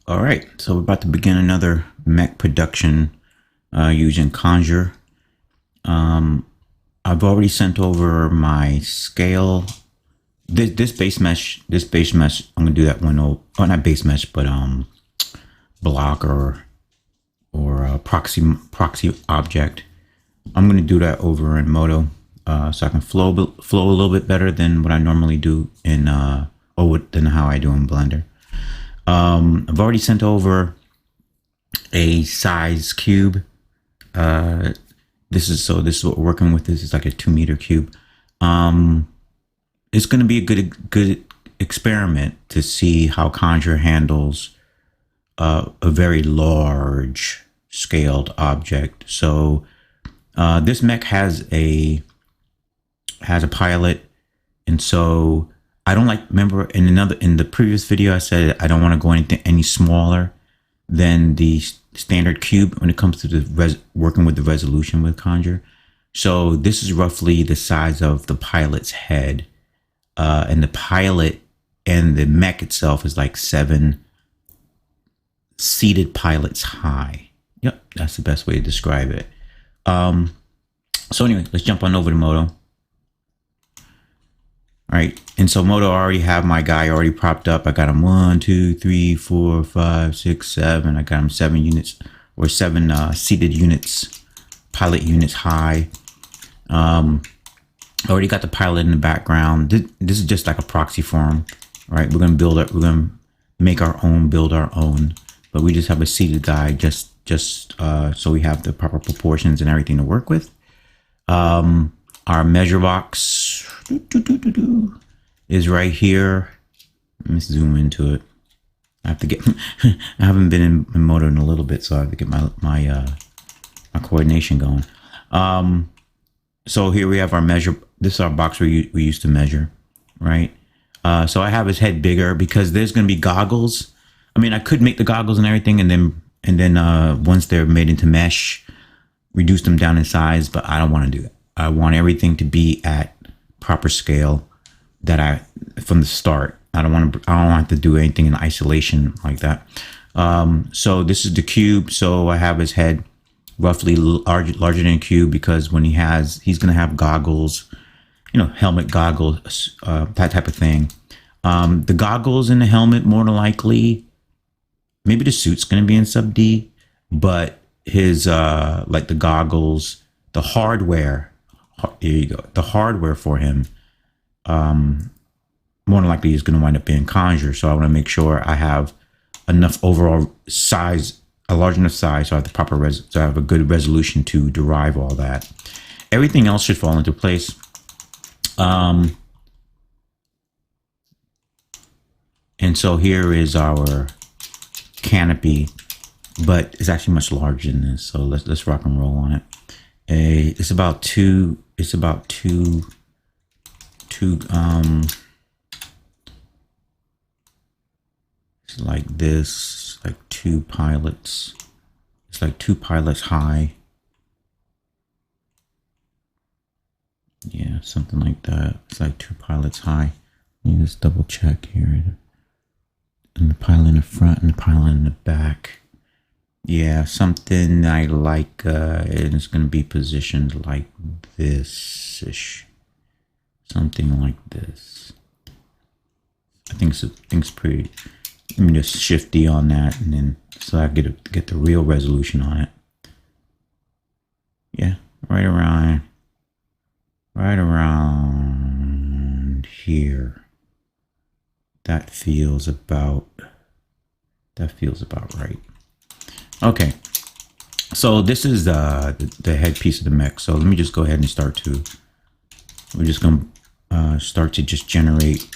All right, so we're about to begin another mech production using Conjure. I've already sent over my scale. This base mesh. I'm gonna do that one. Oh, not base mesh, but block or proxy object. I'm gonna do that over in Modo, so I can flow a little bit better than what I normally do in than how I do in Blender. I've already sent over a size cube. This is what we're working with. This is like a 2-meter cube. It's going to be a good experiment to see how Conjure handles a very large scaled object. So this mech has a pilot, and so I don't like. Remember in the previous video I said I don't want to go any smaller than the standard cube when it comes to the working with the resolution with Conjure. So this is roughly the size of the pilot's head, and the pilot and the mech itself is like 7 seated pilots high. Yep, that's the best way to describe it. So anyway, let's jump on over to Modo. All right, and so Modo, I already have my guy already propped up. I got him 1, 2, 3, 4, 5, 6, 7. I got him 7 units or 7 seated units, pilot units high. I already got the pilot in the background. This is just like a proxy for him. All right, we're gonna build it. We're gonna make our own, build our own, but we just have a seated guy just so we have the proper proportions and everything to work with. Our measure box is right here. Let me zoom into it. I have to get. I haven't been in Modo in a little bit, so I have to get my coordination going. So here we have our measure. This is our box we used to measure, right? So I have his head bigger because there's going to be goggles. I mean, I could make the goggles and everything, and then once they're made into mesh, reduce them down in size. But I don't want to do that. I want everything to be at proper scale from the start. I don't want to do anything in isolation like that. So this is the cube. So I have his head roughly larger than a cube because when he's going to have goggles, helmet goggles, that type of thing. The goggles and the helmet, more than likely, maybe the suit's going to be in sub D, but his, like the goggles, the hardware, here you go. The hardware for him, more than likely is going to wind up being Conjure. So I want to make sure I have enough overall size, a large enough size, so I have the proper so I have a good resolution to derive all that. Everything else should fall into place. And so here is our canopy, but it's actually much larger than this. So let's rock and roll on it. It's about two. It's like this, like 2 pilots. It's like 2 pilots high. Yeah, something like that. It's like 2 pilots high. Let me just double check here. And the pilot in the front and the pilot in the back. Yeah, something I like, and it's going to be positioned like this-ish. Something like this. I think it's pretty. Let me just shift D on that, and then so I get the real resolution on it. Yeah, right around here. That feels about right. Okay, so this is the headpiece of the mech. So let me just go ahead and we're just going to start to just generate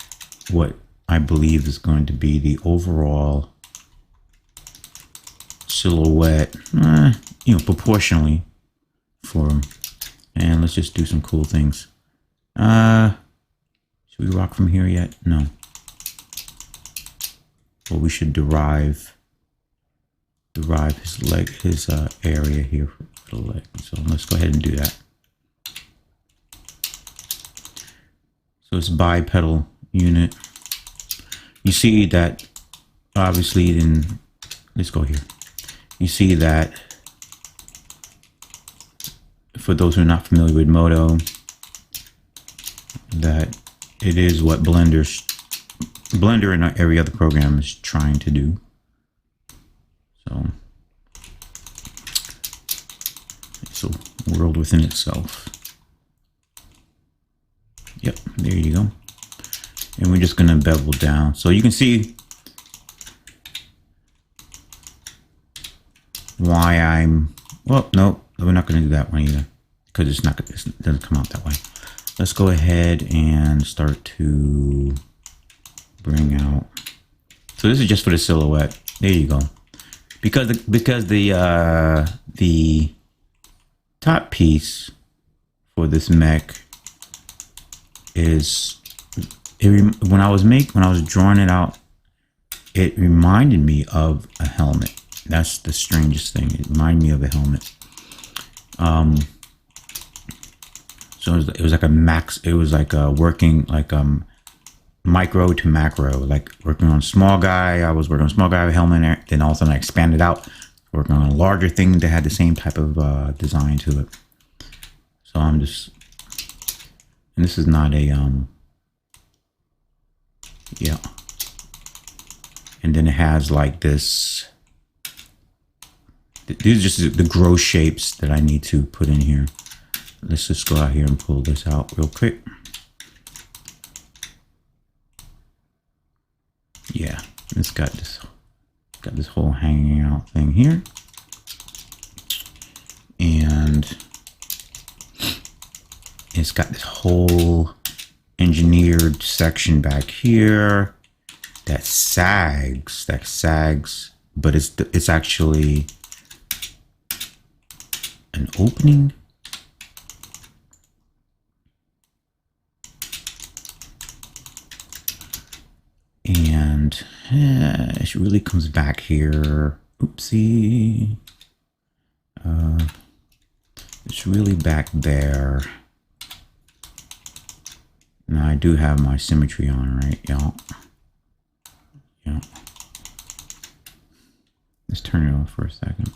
what I believe is going to be the overall silhouette, proportionally for him. And let's just do some cool things. Should we rock from here yet? No. Well, we should derive his area here for the leg. So let's go ahead and do that. So it's bipedal unit. You see that obviously in let's go here. You see that for those who are not familiar with Modo, that it is what Blender and every other program is trying to do. So it's a world within itself. Yep, there you go. And we're just gonna bevel down. So you can see why I'm, well, no, we're not gonna do that one either, because it doesn't come out that way. Let's go ahead and start to bring out. So this is just for the silhouette. There you go. Because the top piece for this mech is, when I was drawing it out, it reminded me of a helmet. That's the strangest thing. It reminded me of a helmet. So it was like a max. It was like working like micro to macro, like working on a small guy. I was working on a small guy with a helmet, then all of a sudden I expanded out, working on a larger thing that had the same type of design to it. So I'm just, and this is not a yeah. And then it has like this. These are just the gross shapes that I need to put in here. Let's just go out here and pull this out real quick. Yeah, it's got this whole hanging out thing here. And it's got this whole engineered section back here that sags, but it's actually an opening. And it really comes back here. Oopsie. It's really back there. Now I do have my symmetry on, right? Yeah. Yeah. Let's turn it off for a second.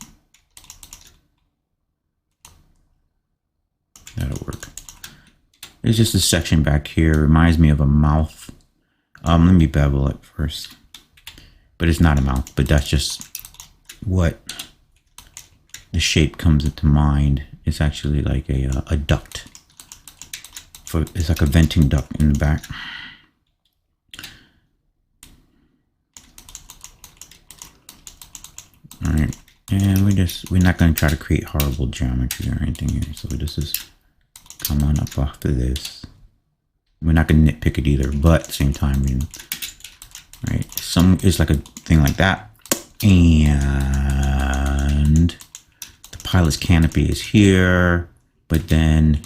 That'll work. There's just a section back here. Reminds me of a mouth. Let me bevel it first. But it's not a mouth, but that's just what the shape comes into mind. It's actually like a duct. It's like a venting duct in the back. All right, and we're not going to try to create horrible geometry or anything here. So this is coming up off of this. We're not going to nitpick it either, but at the same time, right? It's like a thing like that, and the pilot's canopy is here, but then,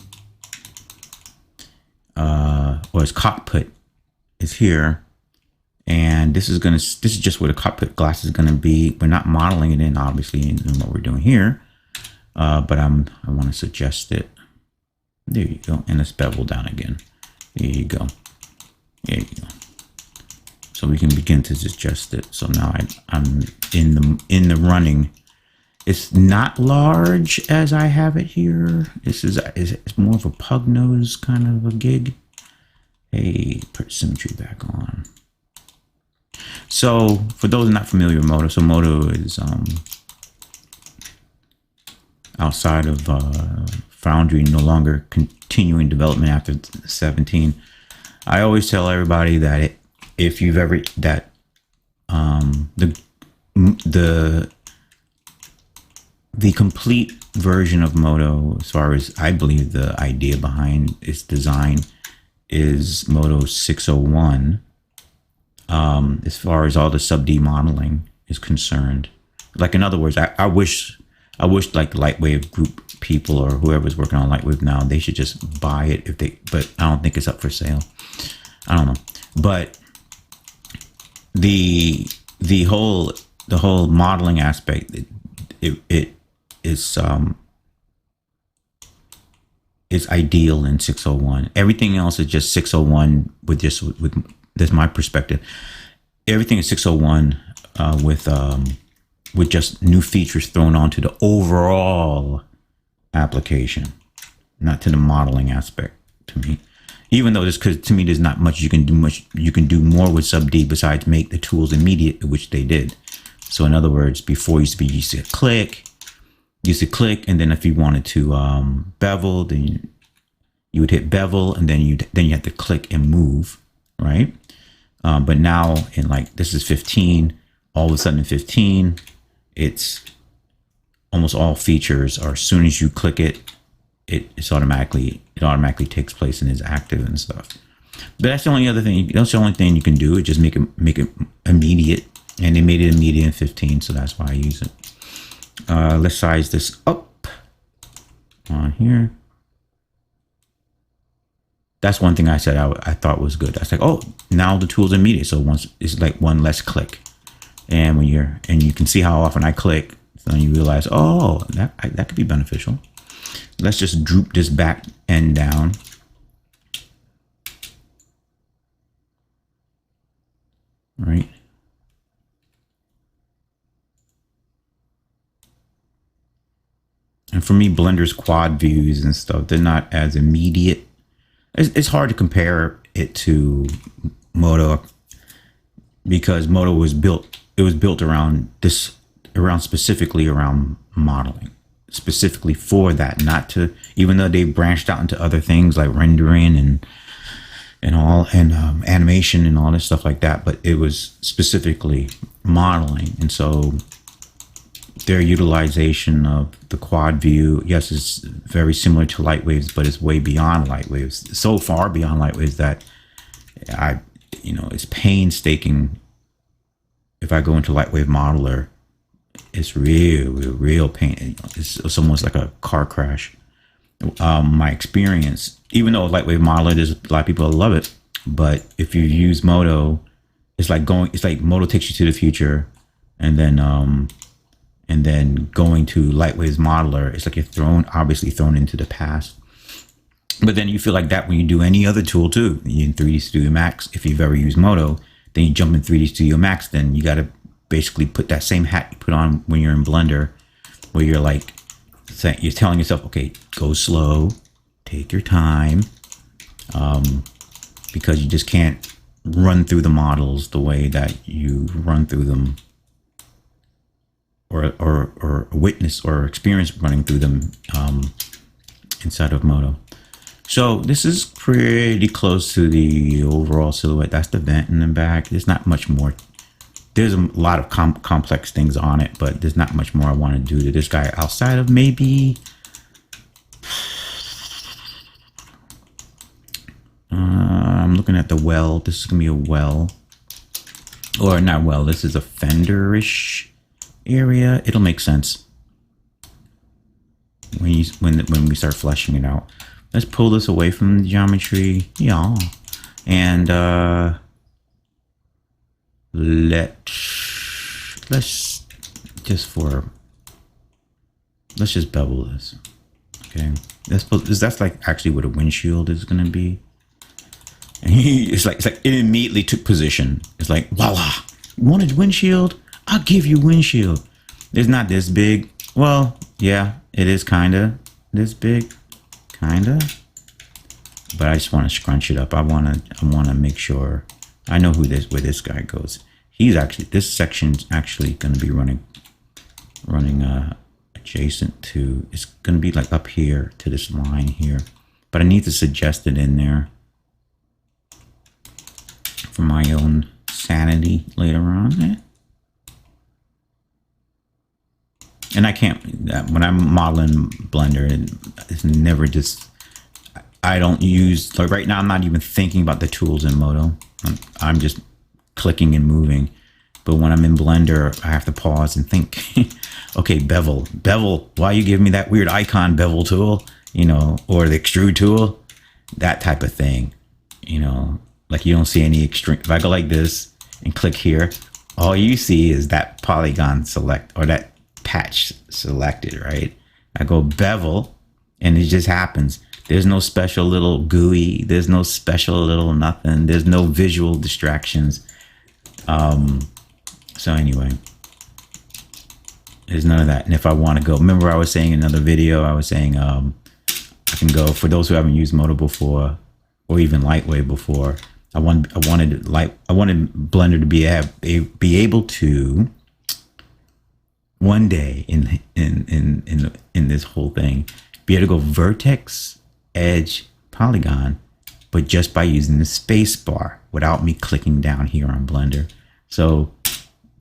or his cockpit is here, and this is just where the cockpit glass is going to be. We're not modeling it in, obviously, in what we're doing here, but I want to suggest it. There you go, and let's bevel down again. There you go. There you go. So we can begin to suggest it. So now I'm in the running. It's not large as I have it here. It's more of a pug nose kind of a gig. Hey, put symmetry back on. So for those not familiar with Modo, so Modo is outside of Foundry, no longer continuing development after 17. I always tell everybody that if you've ever the complete version of Modo, as far as I believe the idea behind its design, is Modo 601. As far as all the sub-D modeling is concerned, like in other words, I wish like Lightwave group people or whoever's working on Lightwave now, they should just buy it but I don't think it's up for sale. I don't know, but the whole modeling aspect, it is ideal in 601. Everything else is just 601 with this my perspective. Everything is 601 with with just new features thrown onto the overall application, not to the modeling aspect to me. Even though this, because to me, there's not much you can do. You can do more with sub-D besides make the tools immediate, which they did. So in other words, before used to be, you used to click, and then if you wanted to bevel, then you would hit bevel, and then you have to click and move, right? But now in like, this is 15, all of a sudden in 15, it's almost all features are, as soon as you click it, it automatically takes place and is active and stuff. But that's the only other thing. That's the only thing you can do. Is just make it immediate, and they made it immediate in 15, so that's why I use it. Let's size this up on here. That's one thing I said I thought was good. I was like, oh, now the tool's immediate, so once it's like one less click, and when you can see how often I click, so you realize, oh, that could be beneficial. Let's just droop this back end down. Right. And for me, Blender's quad views and stuff, they're not as immediate. It's hard to compare it to Modo, because Modo was built, it was built around specifically around modeling, specifically for that, not to, even though they branched out into other things like rendering and animation and all this stuff like that, but it was specifically modeling. And so their utilization of the quad view, yes, it's very similar to light waves, but it's way beyond light waves, so far beyond light waves that it's painstaking. If I go into Lightwave Modeler, it's real pain. It's almost like a car crash. My experience, even though Lightwave Modeler, there's a lot of people that love it, but if you use Modo, it's like Modo takes you to the future, and then going to Lightwave's Modeler, it's like you're obviously thrown into the past. But then you feel like that when you do any other tool too. In 3D Studio Max, if you've ever used Modo, then you jump in 3D Studio Max, then you got to basically put that same hat you put on when you're in Blender, where you're like, you're telling yourself, okay, go slow, take your time, because you just can't run through the models the way that you run through them, or witness or experience running through them inside of Modo. So this is pretty close to the overall silhouette. That's the vent in the back. There's not much more. There's a lot of complex things on it, but there's not much more I want to do to this guy outside of maybe I'm looking at the well. This is gonna be a well, or not well. This is a fender-ish area. It'll make sense when we start fleshing it out. Let's pull this away from the geometry, yeah, and let's just bevel this. Okay, that's like actually what a windshield is gonna be. And it's like it immediately took position. It's like, voila, you wanted windshield? I'll give you windshield. It's not this big. Well, yeah, it is kinda this big. Kinda, but I just want to scrunch it up. I want to make sure I know where this guy goes. This section's actually going to be running adjacent to. It's going to be like up here to this line here, but I need to suggest it in there for my own sanity later on. And I can't, when I'm modeling Blender, it's never just, I don't use, like right now, I'm not even thinking about the tools in Modo. I'm just clicking and moving. But when I'm in Blender, I have to pause and think, okay, bevel, why you give me that weird icon bevel tool, or the extrude tool, that type of thing, like you don't see any extreme. If I go like this and click here, all you see is that polygon select, or that patch selected, right? I go bevel and it just happens. There's no special little GUI. There's no special little nothing. There's no visual distractions. So anyway, There's none of that. And if I want to go, remember I was saying in another video, I was saying I can go, for those who haven't used Modo before, or even Lightwave before. I wanted Blender to be able to one day in this whole thing be able to go vertex, edge, polygon, but just by using the space bar without me clicking down here on Blender. So,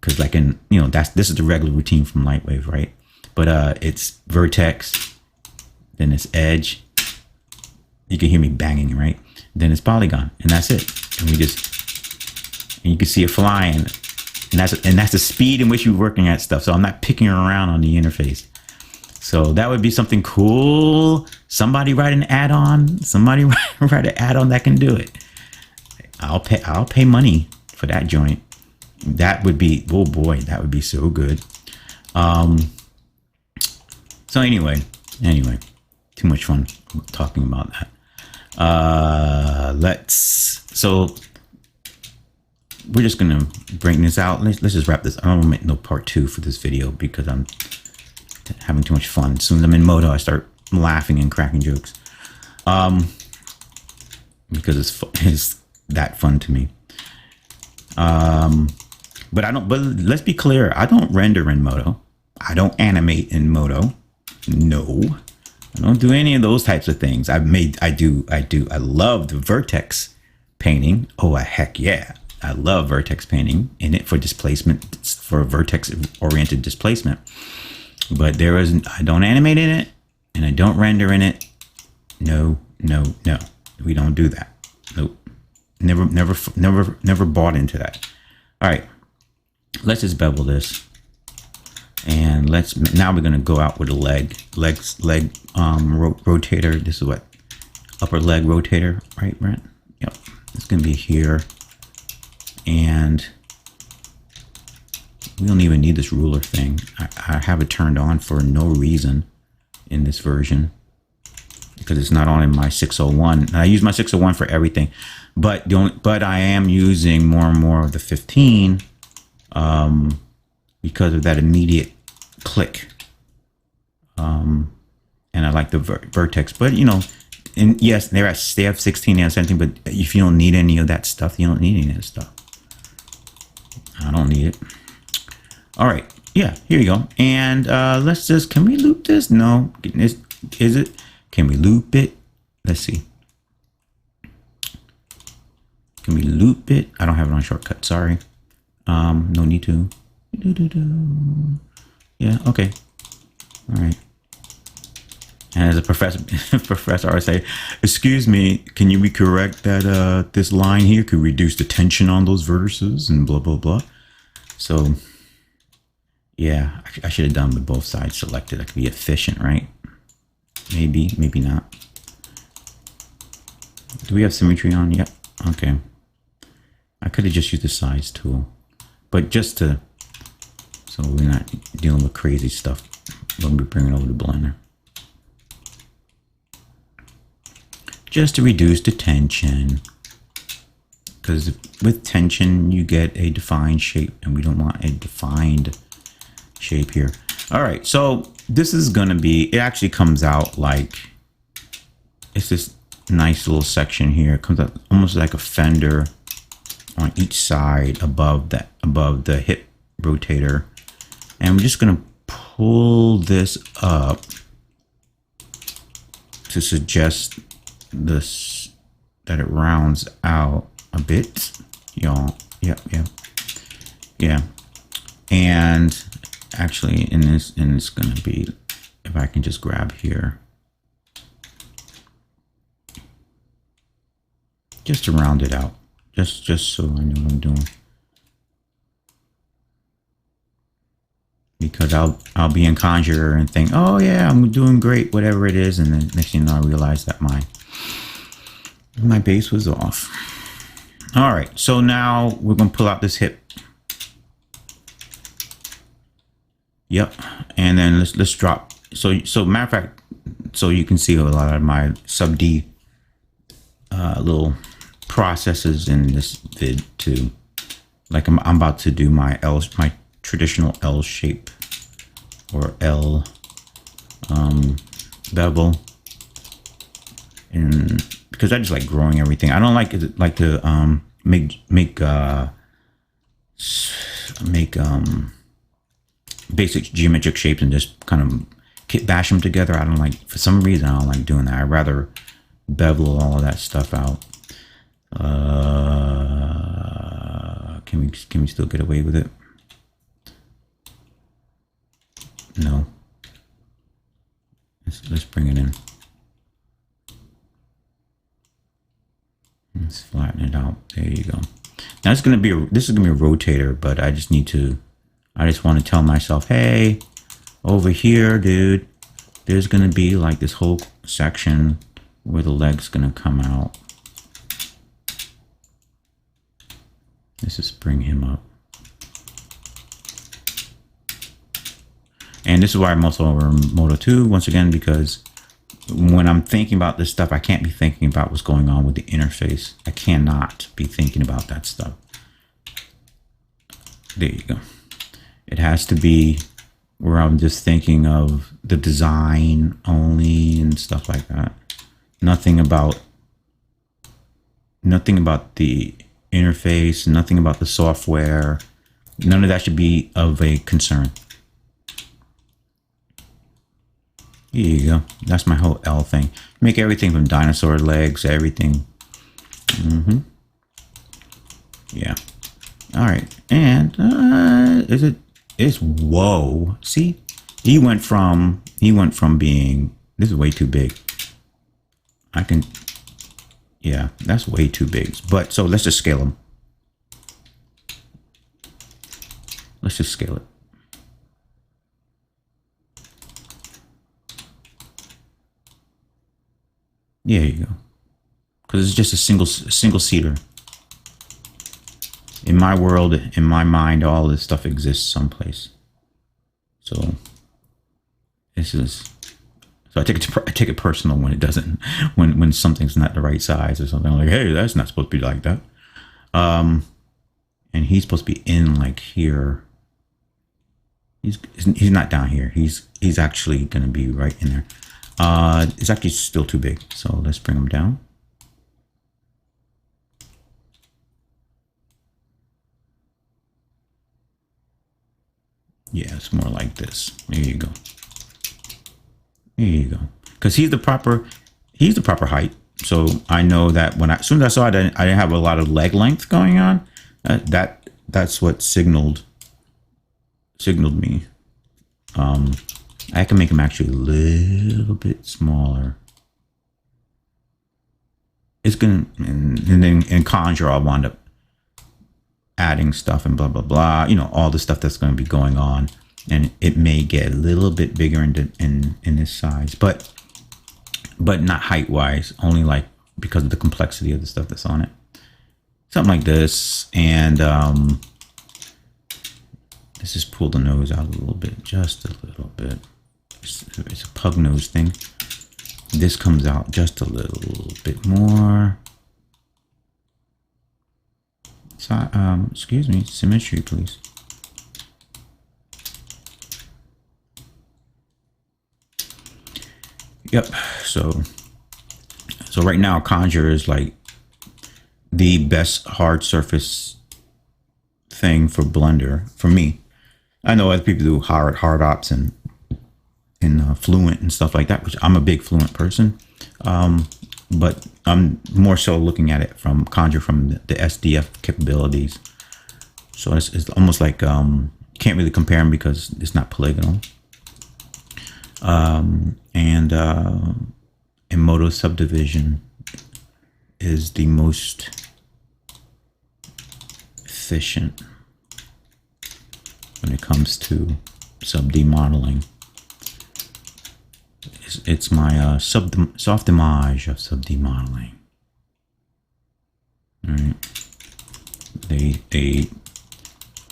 because like in, you know, this is the regular routine from Lightwave, right? But it's vertex, then it's edge. You can hear me banging, right? Then it's polygon, and that's it. And we just, and you can see it flying, and that's the speed in which you're working at stuff. So I'm not picking around on the interface. So that would be something cool. Somebody write an add-on. Somebody write an add-on that can do it. I'll pay money for that joint. That would be, oh boy, that would be so good. So anyway, too much fun talking about that. So we're just gonna bring this out. Let's just wrap this. I don't want to make no part 2 for this video because I'm having too much fun. As soon as I'm in Modo, I start laughing and cracking jokes. Because it's that fun to me. But let's be clear, I don't render in Modo. I don't animate in Modo. No, I don't do any of those types of things. I love the vertex painting. Oh, heck yeah. I love vertex painting in it for displacement, for vertex oriented displacement. But I don't animate in it and I don't render in it. No. We don't do that. Nope. Never bought into that. All right. Let's just bevel this. And now we're going to go out with a leg rotator. This is what? Upper leg rotator, right, Brent? Yep. It's going to be here. And we don't even need this ruler thing. I have it turned on for no reason in this version because it's not on in my 601. And I use my 601 for everything, but I am using more and more of the 15 because of that immediate click. And I like the vertex, but you know, and yes, they have 16 and 17, but if you don't need any of that stuff, you don't need any of that stuff. I don't need it. All right. Yeah, here you go. And let's just, can we loop this? No. Is it? Can we loop it? Let's see. Can we loop it? I don't have it on shortcut. Sorry. No need to. Yeah, okay. All right. And as a professor, I say, excuse me, can you be correct that this line here could reduce the tension on those vertices and blah, blah, blah. So, yeah, I should have done with both sides selected. I could be efficient, right? Maybe, maybe not. Do we have symmetry on? Yep. Okay. I could have just used the size tool. But just to, so we're not dealing with crazy stuff when we bring it over to Blender. Just to reduce the tension. Because with tension, you get a defined shape, and we don't want a defined shape here. All right, so this is going to be, it actually comes out like, it's this nice little section here. It comes out almost like a fender on each side above the hip rotator. And we're just going to pull this up to suggest this, that it rounds out a bit, y'all. Yeah. And actually in this, and it's gonna be, if I can just grab here, just to round it out, just so I know what I'm doing, because I'll be in Conjure and think, oh yeah, I'm doing great, whatever it is, and then next thing you know, I realize that my base was off. All right, so now we're gonna pull out this hip. Yep, and then let's drop. So matter of fact, so you can see a lot of my sub D little processes in this vid too. Like I'm about to do my traditional L shape or L bevel, and because I just like growing everything. I don't like to make basic geometric shapes and just kind of bash them together. I don't like, for some reason, I don't like doing that. I'd rather bevel all of that stuff out. Can we still get away with it? No. Let's bring it in. Let's flatten it out. There you go. Now this is gonna be a rotator, but I just want to tell myself, hey, over here, dude, there's gonna be like this whole section where the leg's gonna come out. Let's just bring him up. And this is why I'm also over Moto 2, once again, because when I'm thinking about this stuff, I can't be thinking about what's going on with the interface. I cannot be thinking about that stuff. There you go. It has to be where I'm just thinking of the design only and stuff like that. Nothing about the interface, nothing about the software. None of that should be of a concern. Here you go. That's my whole L thing. Make everything from dinosaur legs, everything. Yeah. All right. And it's whoa. See, he went from being, this is way too big. Yeah, that's way too big. But so let's just scale him. Let's just scale it. There you go. Because it's just a single seater. In my world, in my mind, all this stuff exists someplace. So this is. So I take it personal when it doesn't, when something's not the right size or something. I'm like, hey, that's not supposed to be like that. And he's supposed to be in like here. He's not down here. He's actually gonna be right in there. It's actually still too big. So let's bring him down. Yeah, it's more like this. There you go. There you go. Because he's the proper height. So I know that as soon as I saw it, I didn't have a lot of leg length going on. That's what signaled me. I can make him actually a little bit smaller. It's gonna, and then in Conjure, I'll wind up adding stuff and blah blah blah. You know, all the stuff that's going to be going on, and it may get a little bit bigger in this size, but not height wise. Only like because of the complexity of the stuff that's on it. Something like this, and let's just pull the nose out a little bit, just a little bit. It's a pug nose thing. This comes out just a little bit more. So, excuse me, symmetry, please. Yep. So right now, Conjure is like the best hard surface thing for Blender for me. I know other people do hard ops and Fluent and stuff like that, which I'm a big Fluent person, but I'm more so looking at it from Conjure from the SDF capabilities. So it's almost like can't really compare them because it's not polygonal. And Moto subdivision is the most efficient when it comes to sub-D modeling. It's my soft image of sub-D modeling. All right. They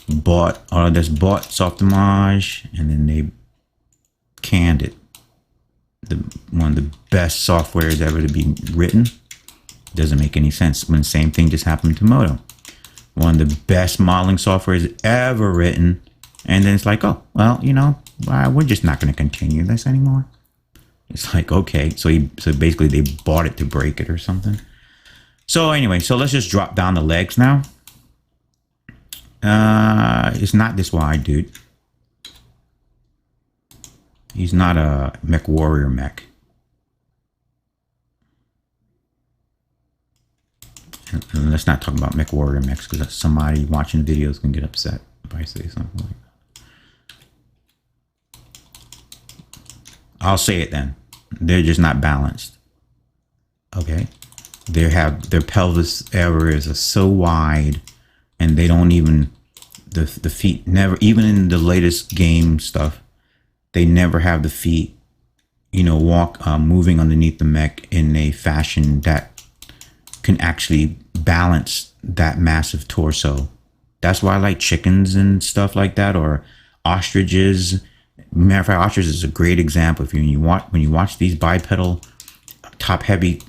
bought soft image and then they canned it. One of the best softwares ever to be written. Doesn't make any sense when the same thing just happened to Moto. One of the best modeling softwares ever written, and then it's like, oh well, you know, Well, we're just not going to continue this anymore. It's like, okay, so basically they bought it to break it or something. So anyway, so let's just drop down the legs now. It's not this wide, dude. He's not a mech warrior mech. And let's not talk about mech warrior mechs, because somebody watching videos can get upset if I say something like that. I'll say it then. They're just not balanced. Okay. Their pelvis areas are so wide, and they don't even, the feet never, even in the latest game stuff, they never have the feet, you know, moving underneath the mech in a fashion that can actually balance that massive torso. That's why I like chickens and stuff like that, or ostriches. Matter of fact, ostriches is a great example. If when you watch these bipedal, top-heavy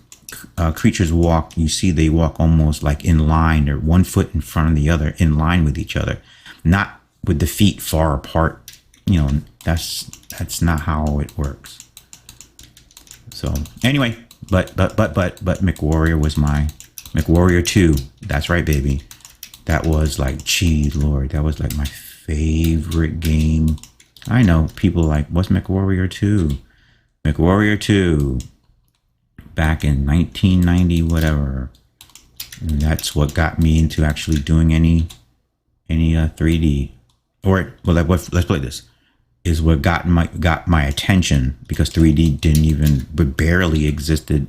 creatures walk, you see they walk almost like in line, or one foot in front of the other, in line with each other, not with the feet far apart. You know, that's not how it works. So anyway, but MechWarrior was my MechWarrior 2. That's right, baby. That was like, gee Lord, that was like my favorite game. I know people like, what's MechWarrior 2? MechWarrior 2, back in 1990, whatever. And that's what got me into actually doing any 3D. Or well, let's play this. Is what got my attention, because 3D didn't even, but barely existed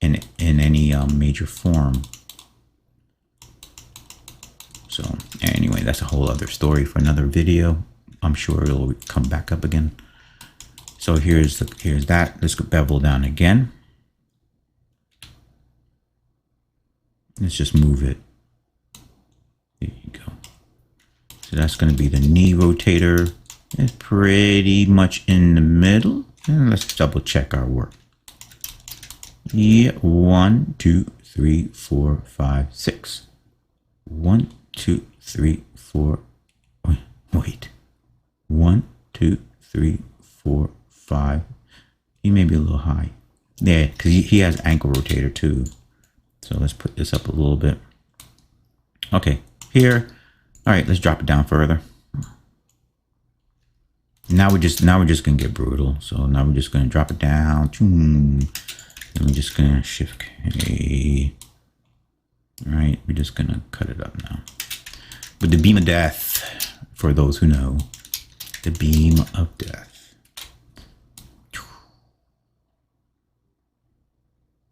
in any major form. So anyway, that's a whole other story for another video. I'm sure it'll come back up again. So here's that. Let's go bevel down again. Let's just move it. There you go. So that's going to be the knee rotator. It's pretty much in the middle. And let's double check our work. Yeah, 1, 2, 3, 4, 5, 6. 1, 2, 3, 4. Wait. 1, 2, 3, 4, 5. He may be a little high. Yeah, because he has ankle rotator too. So let's put this up a little bit. Okay, here. All right, let's drop it down further. Now we're just gonna get brutal. So now we're just gonna drop it down. And we're just gonna shift K. All right, we're just gonna cut it up now with the beam of death. For those who know, the beam of death.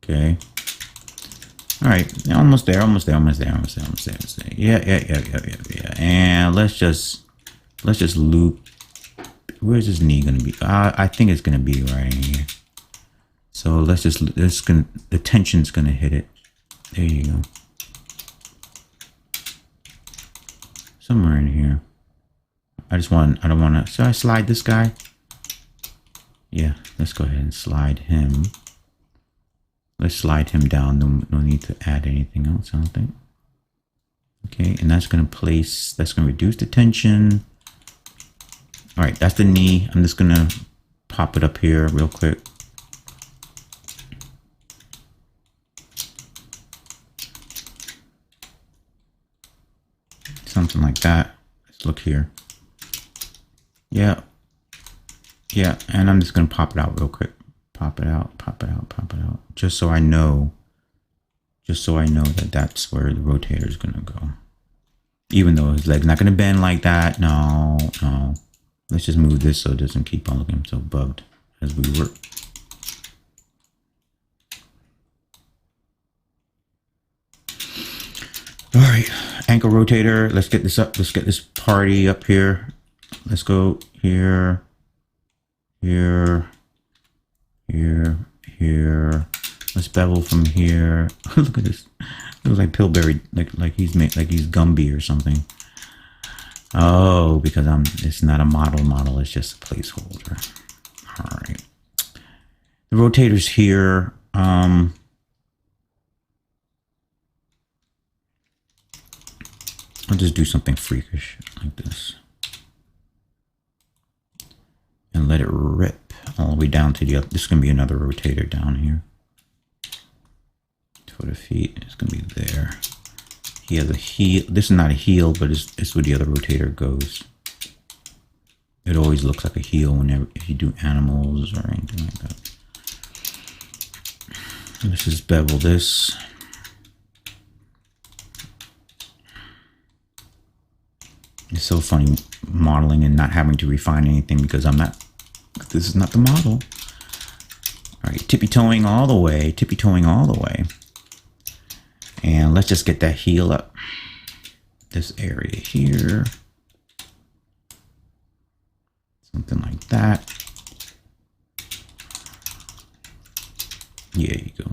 Okay. All right, almost there. Yeah. And let's just loop. Where's his knee gonna be? I think it's gonna be right here. So the tension's gonna hit it. There you go. Somewhere in here. I don't want to. Should I slide this guy? Yeah, let's go ahead and slide him. Let's slide him down. No need to add anything else, I don't think. Okay, and that's going to reduce the tension. All right, that's the knee. I'm just going to pop it up here real quick. Something like that. Let's look here. Yeah, and I'm just going to pop it out real quick. Pop it out. Just so I know that that's where the rotator is going to go. Even though his leg's not going to bend like that. No. Let's just move this so it doesn't keep on looking so bugged as we work. All right, ankle rotator. Let's get this up. Let's get this party up here. Let's go here. Let's bevel from here. Look at this. It looks like Pillberry, like he's Gumby or something. Oh, because it's not a model, it's just a placeholder. All right. The rotator's here. I'll just do something freakish like this. let it rip all the way down to the other. This is going to be another rotator down here. For the feet, it's going to be there. He has a heel. This is not a heel, but it's where the other rotator goes. It always looks like a heel whenever if you do animals or anything like that. Let's just bevel this. It's so funny modeling and not having to refine anything because this is not the model. All right, tippy-toeing all the way, tippy-toeing all the way. And let's just get that heel up. This area here. Something like that. Yeah, you go.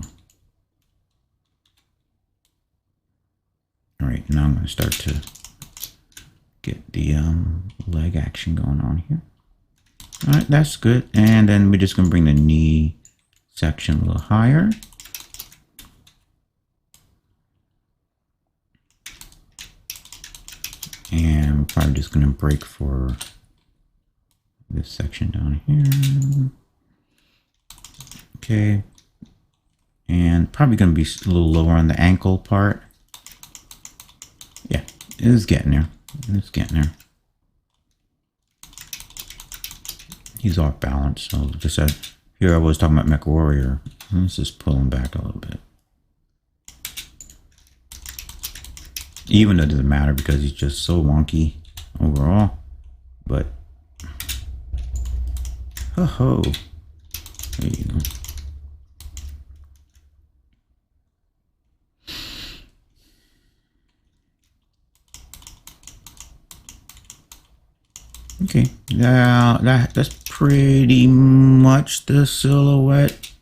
All right, now I'm going to start to get the leg action going on here. All right, that's good. And then we're just going to bring the knee section a little higher. And we're probably just going to break for this section down here. Okay. And probably going to be a little lower on the ankle part. Yeah, it is getting there. It's getting there. He's off balance. So just here I was talking about Mech Warrior. Let's just pull him back a little bit. Even though it doesn't matter because he's just so wonky overall. But ho, there you go. Okay, now that's pretty much the silhouette.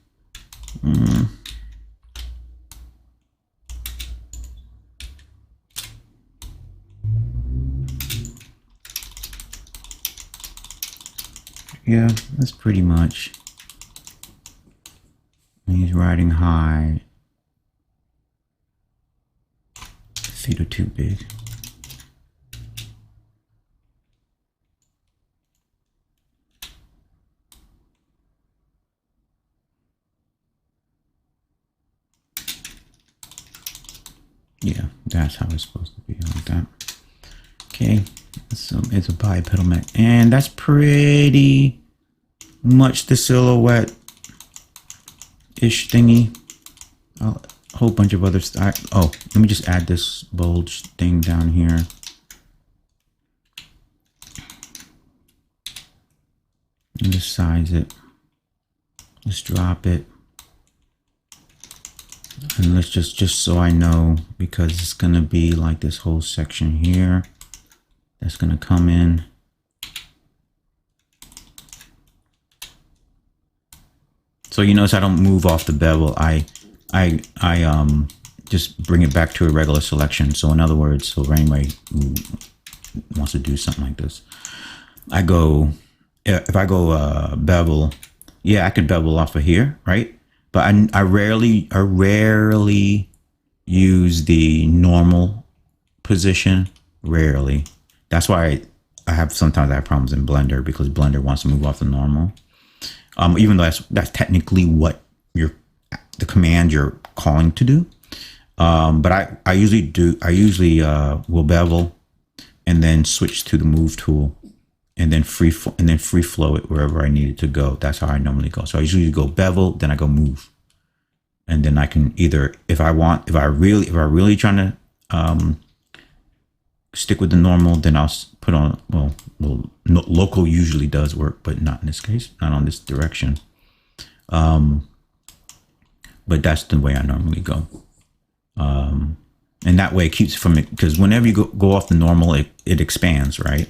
Yeah, that's pretty much. He's riding high. Feet are too big. Yeah, that's how it's supposed to be, like that. Okay, so it's a bipedal mech, and that's pretty much the silhouette-ish thingy. A whole bunch of other stuff. Oh, let me just add this bulge thing down here. And just size it. Let's drop it. And let's just so I know, because it's gonna be like this whole section here that's gonna come in. So you notice I don't move off the bevel. I just bring it back to a regular selection. So in other words, so anybody who wants to do something like this, I go, if I go bevel, yeah, I could bevel off of here, right? But I rarely use the normal position. Rarely. That's why sometimes I have problems in Blender, because Blender wants to move off the normal. Even though that's technically what the command you're calling to do. But I usually will bevel and then switch to the move tool and then free flow it wherever I need it to go. That's how I normally go. So I usually go bevel, then I go move. And then I can either, if I really trying to stick with the normal, then I'll put on, local usually does work, but not in this case, not on this direction. But that's the way I normally go. And that way it keeps from it, because whenever you go off the normal, it expands, right?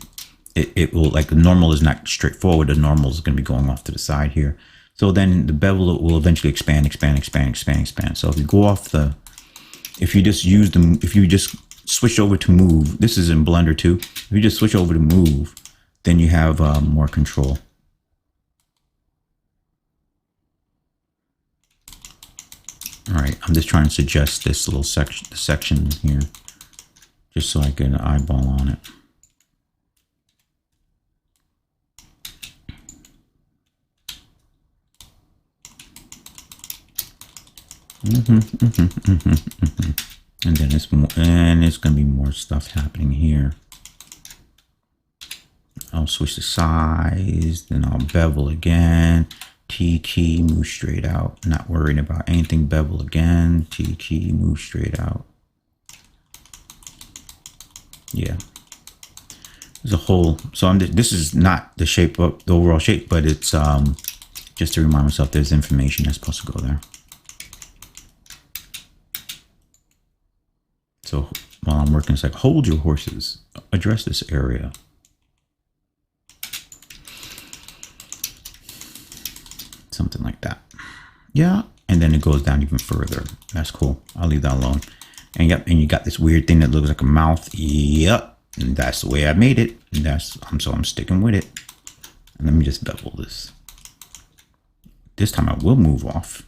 It will, like, the normal is not straightforward. The normal is going to be going off to the side here. So then the bevel will eventually expand. So if you go off if you just switch over to move, this is in Blender too. If you just switch over to move, then you have more control. All right, I'm just trying to suggest this little section here, just so I get an eyeball on it. And then it's more, and it's gonna be more stuff happening here. I'll switch the size, then I'll bevel again. T key, move straight out. Not worrying about anything. Bevel again. T key, move straight out. Yeah. There's a whole. So this is not the shape of the overall shape, but it's just to remind myself there's information that's supposed to go there. So while I'm working, it's like hold your horses. Address this area. Something like that. Yeah. And then it goes down even further. That's cool. I'll leave that alone. And yep, and you got this weird thing that looks like a mouth. Yep. And that's the way I made it. And that's so I'm sticking with it. And let me just bevel this. This time I will move off.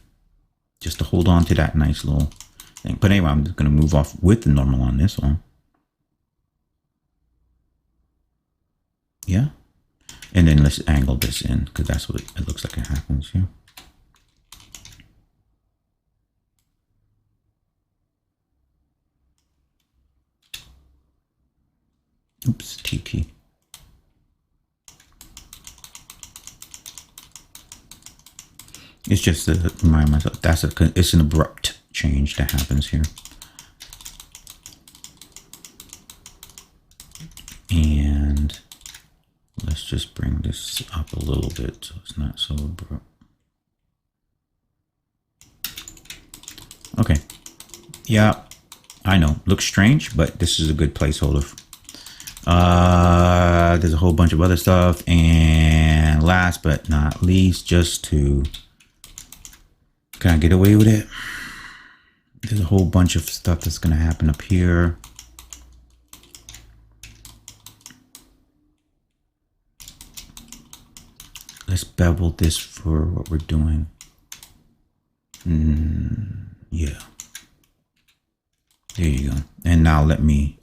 Just to hold on to that nice little thing. But anyway, I'm just gonna move off with the normal on this one. Yeah. And then let's angle this in because that's what it looks like it happens here. Oops, T key. It's just to remind myself it's an abrupt change that happens here. And let's just bring this up a little bit so it's not so abrupt. Okay. Yeah, I know. Looks strange, but this is a good placeholder. There's a whole bunch of other stuff. And last but not least, just to kind of get away with it, there's a whole bunch of stuff that's going to happen up here. Let's bevel this for what we're doing. Yeah. There you go. And now let me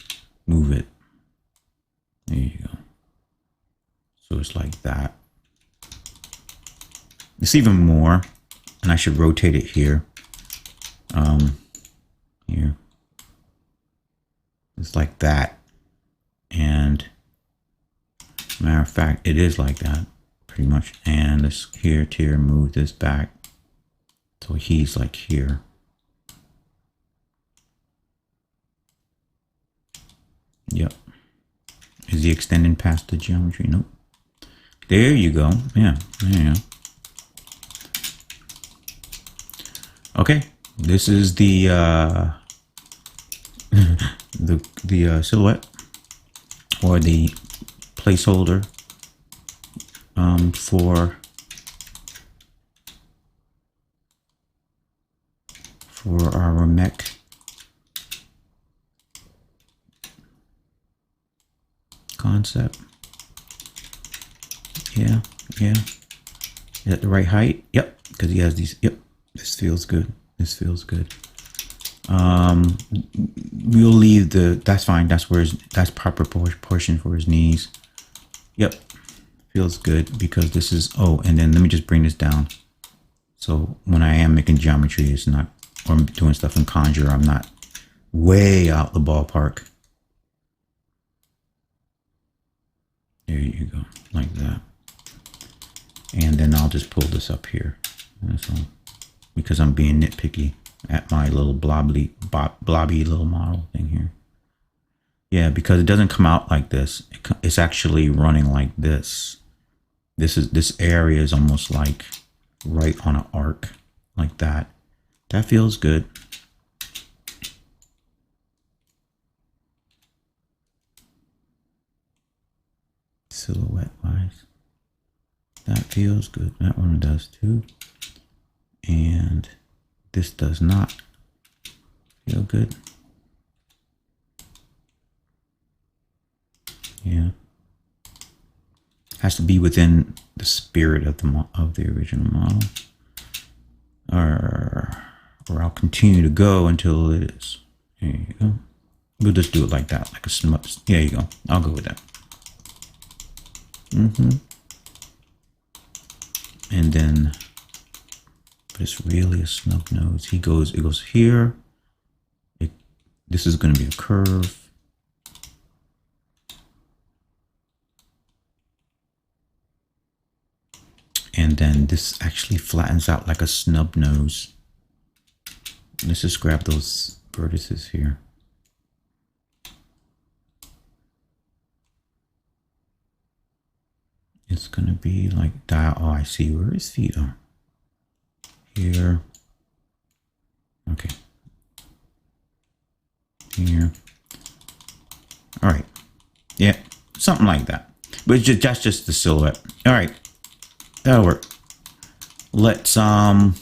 move it. There you go. So it's like that. It's even more. And I should rotate it here. Here. It's like that. And matter of fact, it is like that. Pretty much. And let's here, move this back. So he's like here. Yep. Is he extending past the geometry? Nope. There you go. Yeah. There you go. Okay. This is the the silhouette or the placeholder for our mech. Concept. Yeah. Is that the right height? Yep, because he has these. Yep, this feels good. This feels good. We'll leave the. That's fine. That's where that's proper proportion for his knees. Yep, feels good because this is. Oh, and then let me just bring this down. So when I am making geometry, it's not, or I'm doing stuff in Conjure, I'm not way out the ballpark. There you go, like that. And then I'll just pull this up here. That's all. Because I'm being nitpicky at my little blobby little model thing here. Yeah, because it doesn't come out like this. It's actually running like this. This area is almost like right on an arc, like that. That feels good. Silhouette wise, that feels good. That one does too. And this does not feel good. Yeah, has to be within the spirit of the original model, or I'll continue to go until it is. There you go. We'll just do it like that, like a smudge. There you go. I'll go with that. And then but it's really a snub nose. It goes here. This is going to be a curve. And then this actually flattens out like a snub nose. Let's just grab those vertices here. It's going to be like that. Oh, I see where his feet are. Here. Okay. Here. All right. Yeah, something like that. But it's just, that's just the silhouette. All right. That'll work. Let's load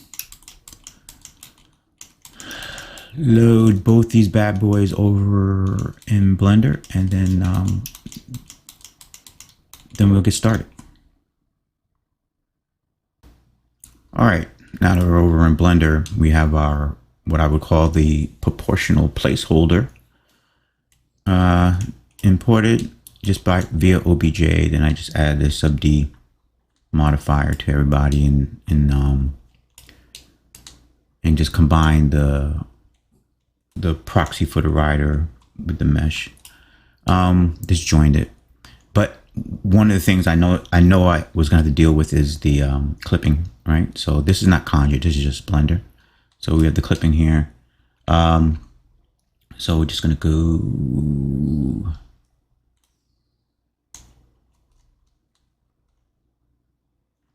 both these bad boys over in Blender, and then we'll get started. All right, now that we're over in Blender, we have our, what I would call the proportional placeholder imported just via OBJ. Then I just added a sub D modifier to everybody and just combine the proxy for the rider with the mesh. Disjoined it. But one of the things I know I was going to have to deal with is the clipping, right? So this is not Conjure, this is just Blender. So we have the clipping here. So we're just going to go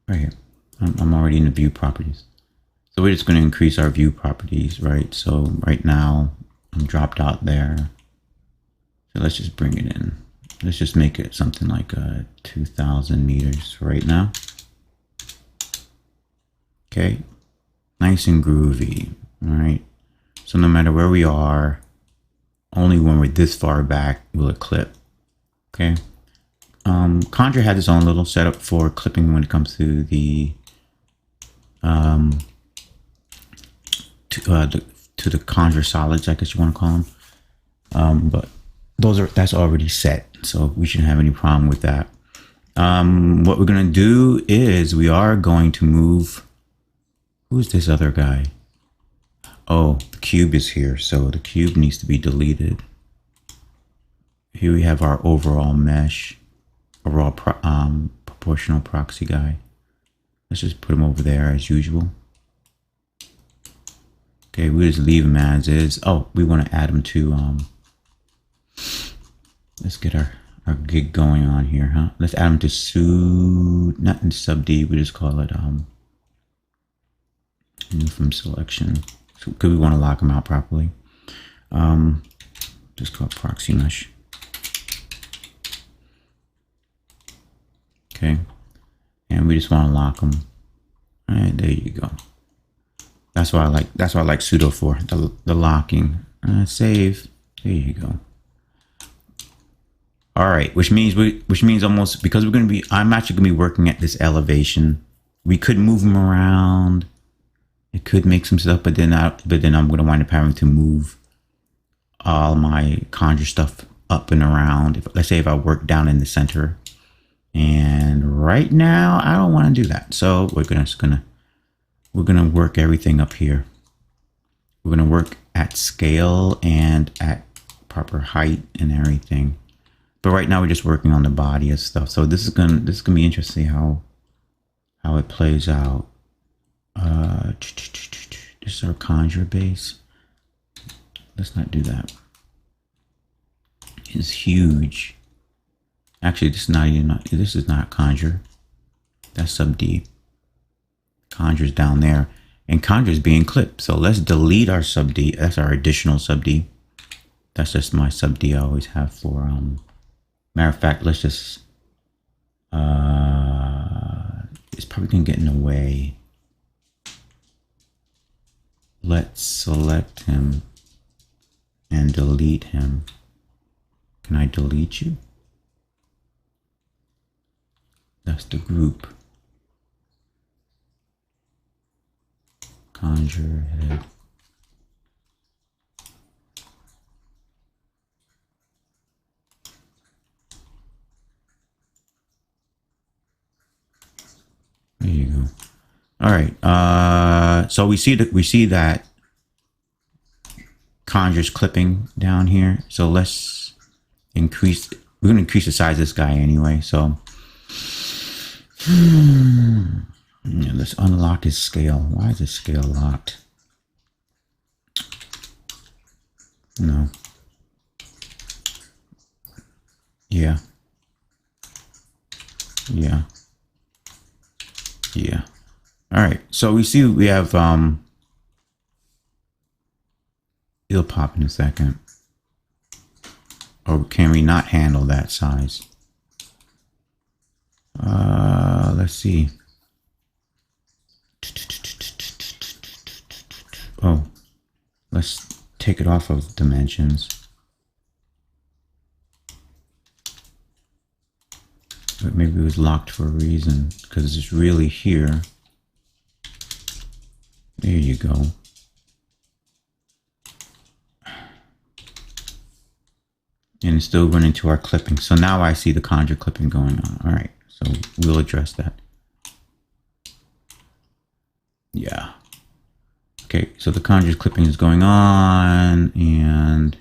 right here. I'm already in the view properties. So we're just going to increase our view properties, right? So right now I'm dropped out there. So let's just bring it in. Let's just make it something like 2,000 meters right now. Okay, nice and groovy. All right. So no matter where we are, only when we're this far back will it clip. Okay. Conjure has its own little setup for clipping when it comes to the to the Conjure solids, I guess you want to call them. But that's already set, so we shouldn't have any problem with that. What we're gonna do is we are going to move. Who's this other guy? Oh, the cube is here, so the cube needs to be deleted. Here we have our overall mesh, overall proportional proxy guy. Let's just put him over there as usual. Okay, we just leave him as is. Oh, we want to add him to let's get our gig going on here, huh? Let's add him to not in sub D, we just call it new from selection. So because we want to lock them out properly. Just call it proxy mesh. Okay. And we just want to lock them. All right, there you go. That's what I like pseudo for, the locking. Save. There you go. All right, which means almost, because I'm actually gonna be working at this elevation. We could move them around. It could make some stuff, but then I'm gonna wind up having to move all my Conjure stuff up and around. Let's say if I work down in the center, and right now I don't want to do that. So we're gonna work everything up here. We're gonna work at scale and at proper height and everything. But right now we're just working on the body and stuff. So this is gonna be interesting how it plays out. This is our Conjure base. Let's not do that. It's huge. Actually, this is not Conjure. That's sub D. Conjure's down there, and Conjure's being clipped. So let's delete our sub D. That's our additional sub D. That's just my sub D I always have for matter of fact, let's just it's probably gonna get in the way. Let's select him and delete him. Can I delete you? That's the group. Conjure head. There you go. All right. So we see that Conjure's clipping down here. So let's increase. We're gonna increase the size of this guy anyway. So yeah, let's unlock his scale. Why is his scale locked? No. Yeah. Yeah. Yeah. All right. So we see we have it'll pop in a second. Or can we not handle that size? Let's see. Oh, let's take it off of dimensions. But maybe it was locked for a reason, because it's really here. There you go. And it's still running to our clipping. So now I see the Conjure clipping going on. All right, so we'll address that. Yeah. Okay, so the Conjure clipping is going on, and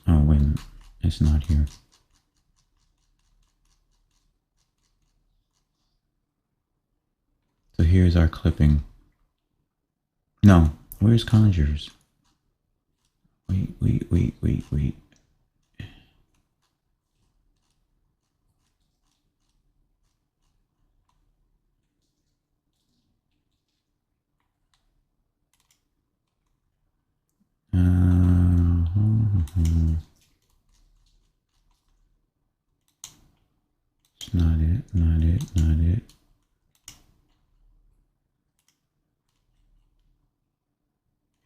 oh wait a minute, it's not here. So here's our clipping. No, where's Conjures? Wait. It's not it.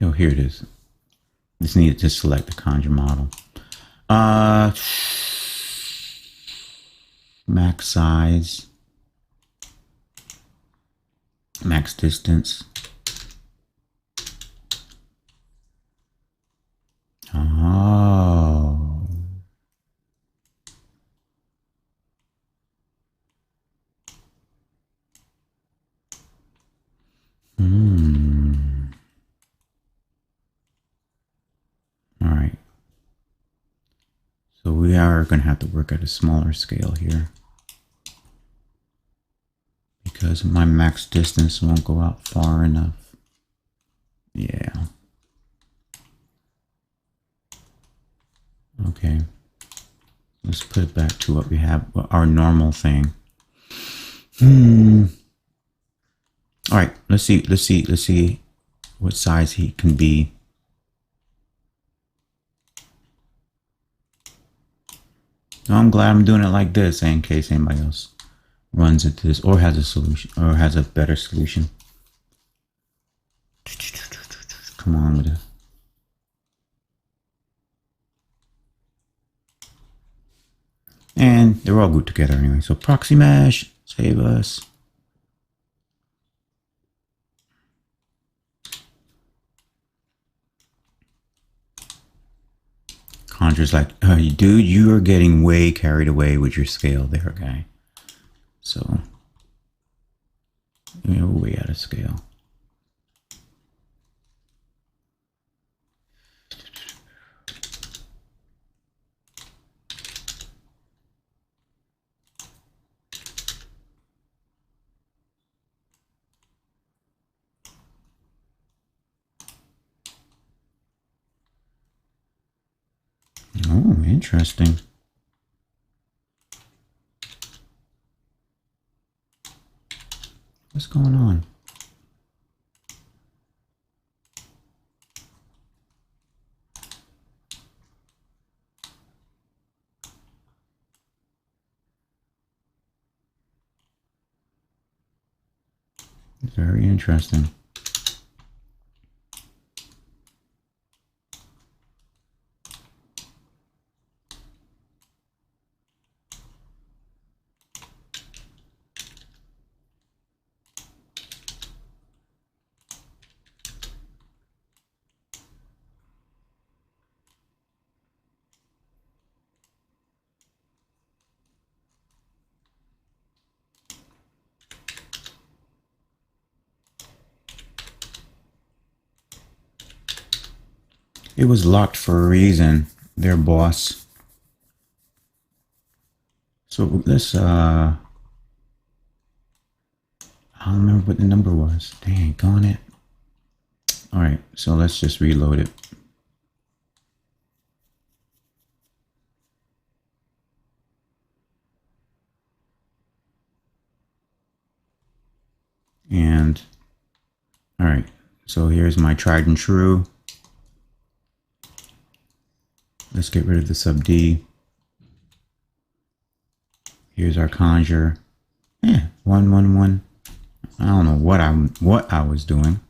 Oh, here it is. Just needed to select the Conjure model. Max size. Max distance. Oh. All right. So we are going to have to work at a smaller scale here, because my max distance won't go out far enough. Yeah. Okay. Let's put it back to what we have, our normal thing. All right, let's see what size he can be. I'm glad I'm doing it like this, in case anybody else runs into this or has a solution, or has a better solution. Come on with it. And they're all good together anyway. So proxy mesh, save us. Conjure's like, dude, you are getting way carried away with your scale there, guy. So, we're way out of scale. Oh, interesting. What's going on? Very interesting. It was locked for a reason. Their boss. So let's I don't remember what the number was. Dang, gone it. Alright, so let's just reload it. And alright, so here's my tried and true. Let's get rid of the sub D. Here's our conjure. Yeah, 111. I don't know what I was doing.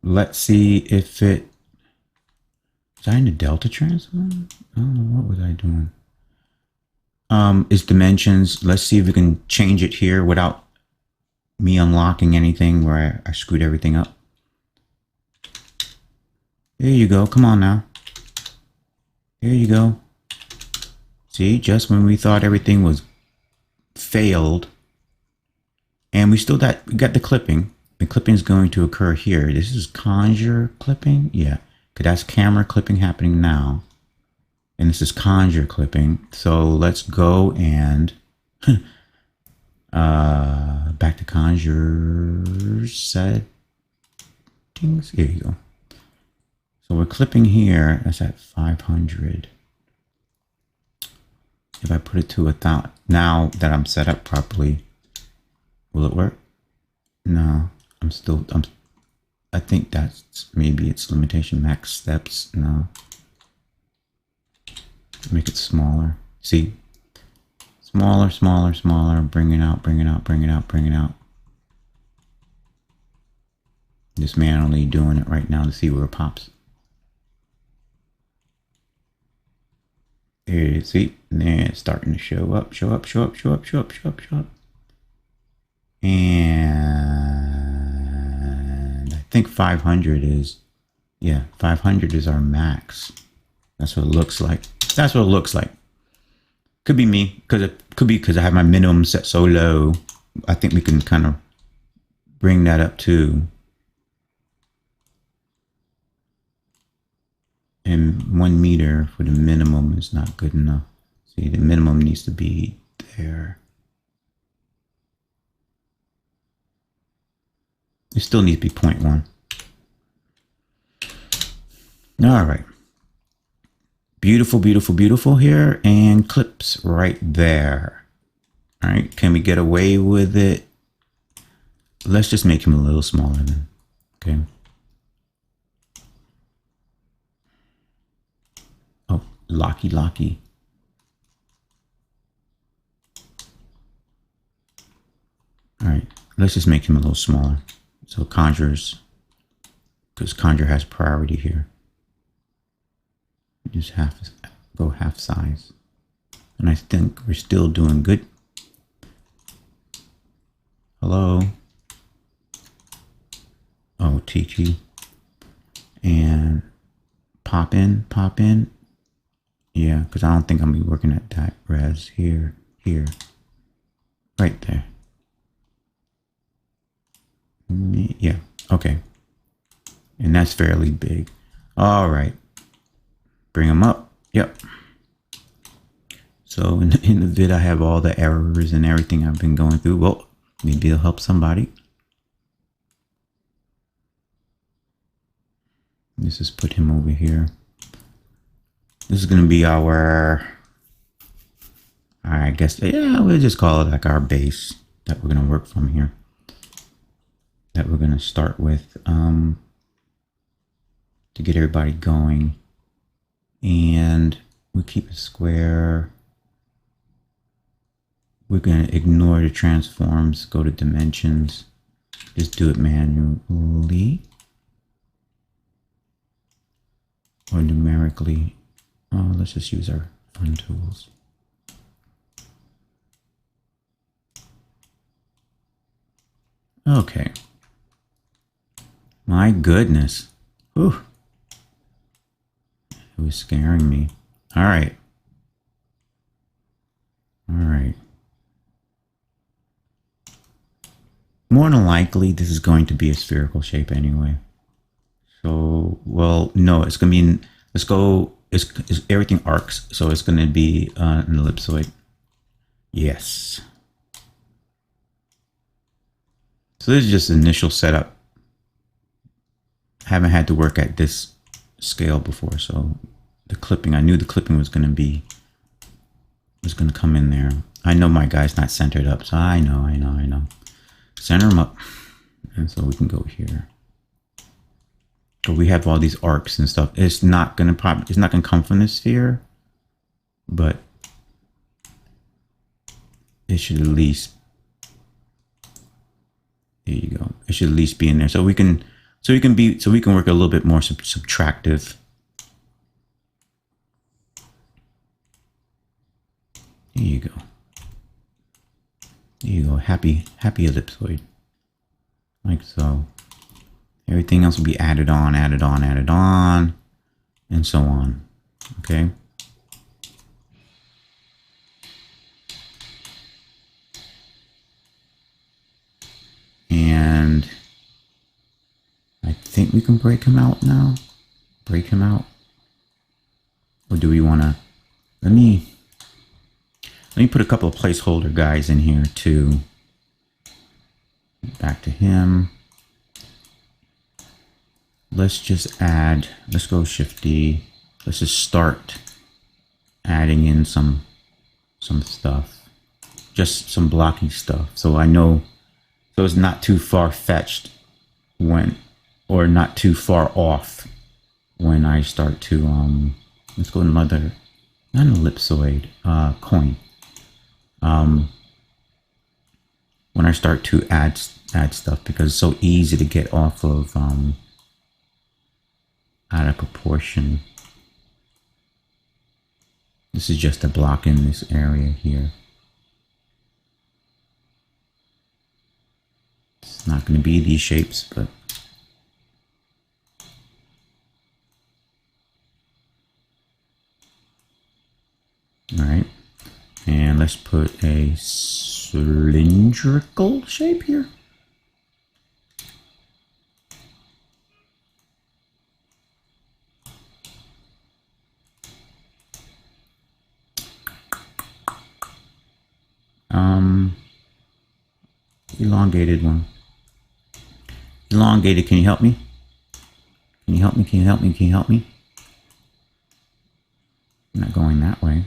Let's see if it was I in the delta transform? I don't know, what was I doing? It's dimensions. Let's see if we can change it here without me unlocking anything where I screwed everything up. There you go. Come on now. There you go. See, just when we thought everything was failed, and we got the clipping. The clipping is going to occur here. This is conjure clipping. Yeah, because that's camera clipping happening now. And this is conjure clipping. So let's go and back to conjure settings. Here you go. So we're clipping here. That's at 500. If I put it to 1,000, now that I'm set up properly, will it work? No, I think that's maybe its limitation. Max steps. No. Make it smaller. See? Smaller, smaller, smaller. Bring it out, bring it out, bring it out, bring it out. Just manually doing it right now to see where it pops. There it is. See? There it's starting to show up, show up, show up, show up, show up, show up, show up. And I think 500 is, yeah, 500 is our max. That's what it looks like. That's what it looks like. Could be me, because it could be because I have my minimum set so low. I think we can kind of bring that up too. And 1 meter for the minimum is not good enough. See, the minimum needs to be there. It still needs to be 0.1. All right. Beautiful, beautiful, beautiful here. And clips right there. All right. Can we get away with it? Let's just make him a little smaller then. Okay. Oh, locky. All right. Let's just make him a little smaller. So Conjure's, because Conjure has priority here. Just go half size. And I think we're still doing good. Hello. Oh, Tiki. And pop in. Yeah, because I don't think I'm gonna be working at that res here. Right there. Yeah, okay. And that's fairly big. All right. Bring them up. Yep. So in the vid, I have all the errors and everything I've been going through. Well, maybe it'll help somebody. Let's just put him over here. This is going to be our, I guess, yeah, we'll just call it like our base that we're going to work from here. That we're going to start with to get everybody going. And we keep it square. We're going to ignore the transforms, go to dimensions, just do it manually or numerically. Oh, let's just use our fun tools. Okay. My goodness. Whew. It was scaring me. All right. All right. More than likely, this is going to be a spherical shape anyway. So, well, no, it's gonna be in, let's go, it's everything arcs, so it's gonna be an ellipsoid. Yes. So this is just initial setup. Haven't had to work at this scale before, so the clipping, I knew the clipping was gonna come in there. I know my guy's not centered up, so I know. Center him up, and so we can go here. But we have all these arcs and stuff. It's not gonna come from this sphere, but it should at least, there you go. It should at least be in there, so we can work a little bit more subtractive. There you go. There you go. Happy ellipsoid, like so. Everything else will be added on, and so on. Okay. And I think we can break him out now. Break him out. Or do we want to, let me put a couple of placeholder guys in here too. Back to him. Let's just add, let's go Shift D. Let's just start adding in some stuff. Just some blocking stuff. So I know, so it's not too far fetched when, or not too far off when I start to, let's go another, not an ellipsoid, coin. When I start to add stuff, because it's so easy to get off of, out of proportion. This is just a block in this area here. It's not going to be these shapes, but all right. And let's put a cylindrical shape here. Elongated one. Elongated, can you help me? Can you help me? Can you help me? Can you help me? I'm not going that way.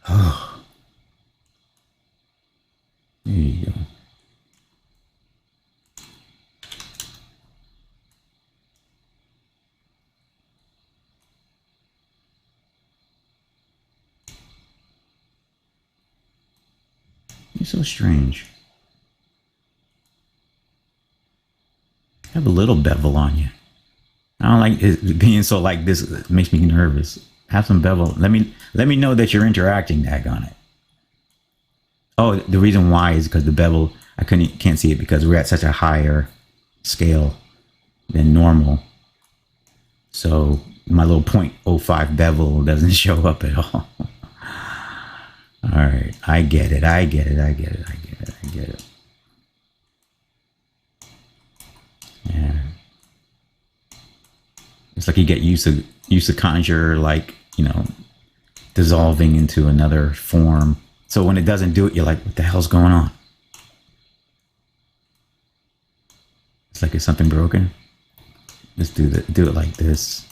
Oh. There you go. You're so strange. Have a little bevel on you. I don't like it being so like this. It makes me nervous. Have some bevel. Let me know that you're interacting. Daggone it. Oh, the reason why is because the bevel, I can't see it because we're at such a higher scale than normal. So my little 0.05 bevel doesn't show up at all. All right, I get it. Yeah. It's like you get used to Conjure, like, you know, dissolving into another form. So when it doesn't do it, you're like, what the hell's going on? It's like, is something broken? Let's do it like this.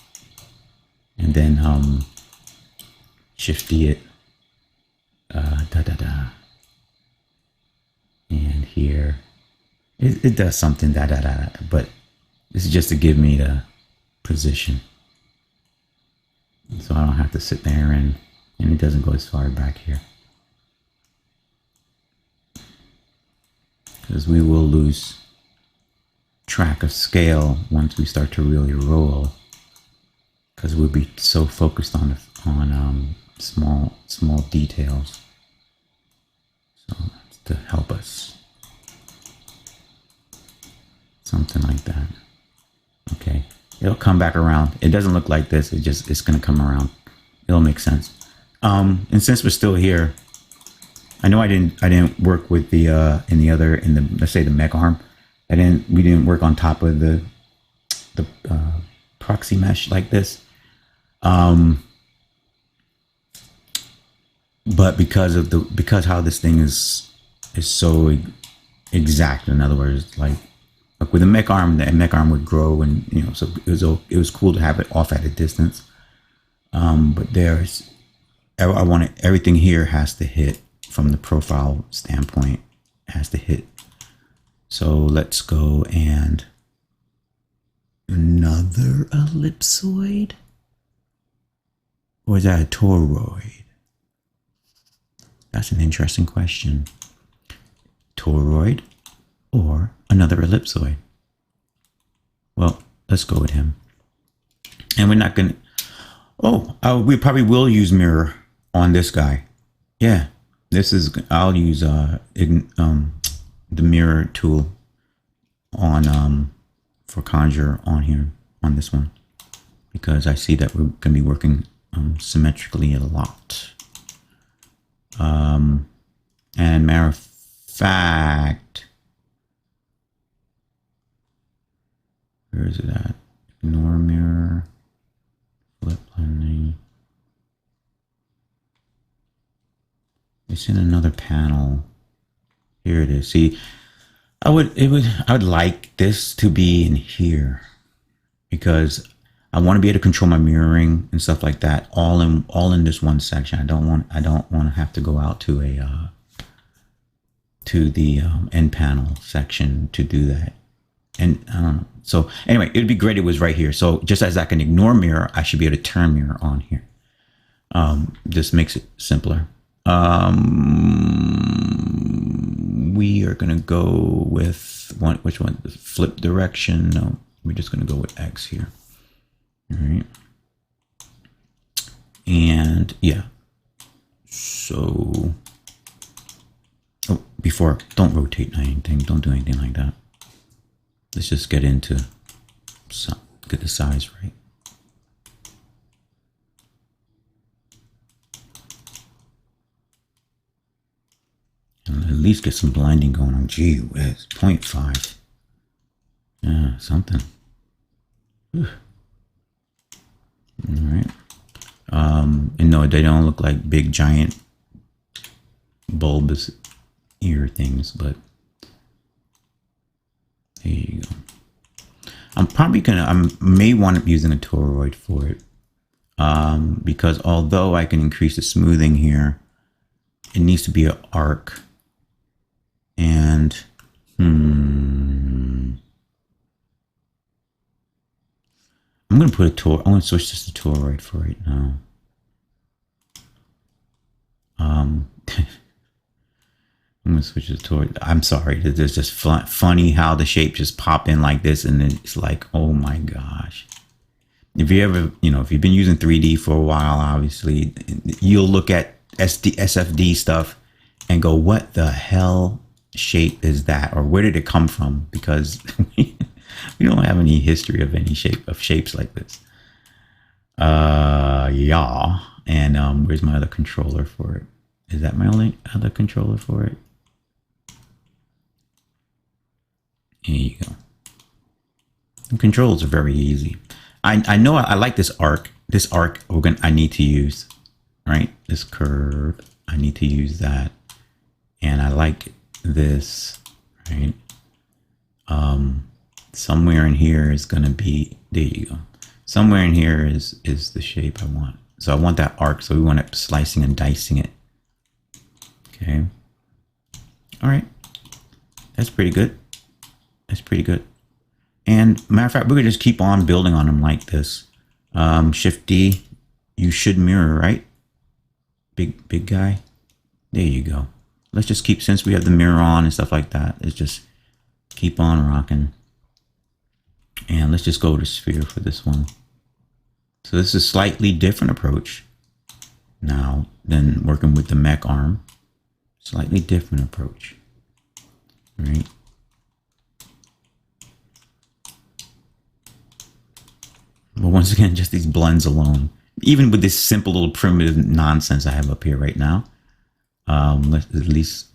And then Shift D it. And here it does something but this is just to give me the position, so I don't have to sit there and it doesn't go as far back here, because we will lose track of scale once we start to really roll, because we'll be so focused on small details. So that's to help us. Something like that. Okay. It'll come back around. It doesn't look like this. It's going to come around. It'll make sense. And since we're still here, I know I didn't work with the let's say the mech arm. we didn't work on top of the proxy mesh like this. But because how this thing is so exact, in other words, like with a mech arm, the mech arm would grow, and so it was cool to have it off at a distance. But I want everything here has to hit from the profile standpoint, has to hit. So let's go and another ellipsoid, or is that a toroid? That's an interesting question. Toroid or another ellipsoid? Well, let's go with him. And we're not going to... we probably will use mirror on this guy. Yeah, I'll use the mirror tool on for Conjure on here, on this one, because I see that we're going to be working symmetrically a lot. And matter of fact, where is it at? Ignore mirror, flip blending. It's in another panel. Here it is. See, I would like this to be in here, because I want to be able to control my mirroring and stuff like that all in this one section. I don't want to have to go out to the end panel section to do that. And I don't know. So anyway, it'd be great if it was right here. So just as I can ignore mirror, I should be able to turn mirror on here. Just makes it simpler. We are going to go with which one? The flip direction. No, we're just going to go with X here. All right. And yeah. So, don't rotate anything. Don't do anything like that. Let's just get into get the size right. And at least get some blending going on. Gee whiz, 0.5. Yeah, something. Whew. All right. And no, they don't look like big, giant, bulbous ear things, but there you go. I may want up using a toroid for it, because although I can increase the smoothing here, it needs to be an arc. And I'm going to put I want to switch this to toroid for right now. I'm going to switch it to toroid. I'm sorry. It's just funny how the shape just pop in like this, and then it's like, oh my gosh. If you ever, if you've been using 3D for a while, obviously, you'll look at SFD stuff and go, what the hell shape is that? Or where did it come from? Because we don't have any history of any shapes like this. Yeah. And where's my other controller for it? Is that my only other controller for it? Here you go. The controls are very easy. I know I like this arc. This arc I need to use, right? This curve, I need to use that. And I like this, right? Somewhere in here is going to be, there you go. Somewhere in here is the shape I want. So I want that arc. So we want it slicing and dicing it. Okay. All right. That's pretty good. That's pretty good. And matter of fact, we're going to just keep on building on them like this. Shift D, you should mirror, right? Big guy. There you go. Let's just keep, since we have the mirror on and stuff like that, let's just keep on rocking. And let's just go to sphere for this one. So this is a slightly different approach now than working with the mech arm. Slightly different approach. All right. But once again, just these blends alone, even with this simple little primitive nonsense I have up here right now, let's at least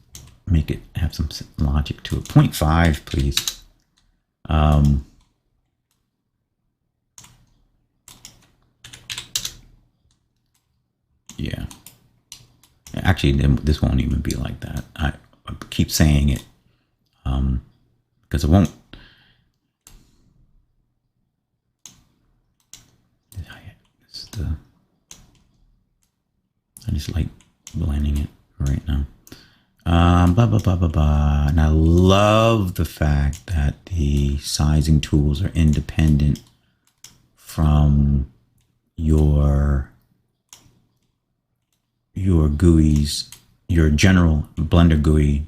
make it have some logic to it. 0.5, please. Um, yeah. Actually, this won't even be like that. I keep saying it because it won't. I just like blending it right now. And I love the fact that the sizing tools are independent from your GUIs, your general Blender GUI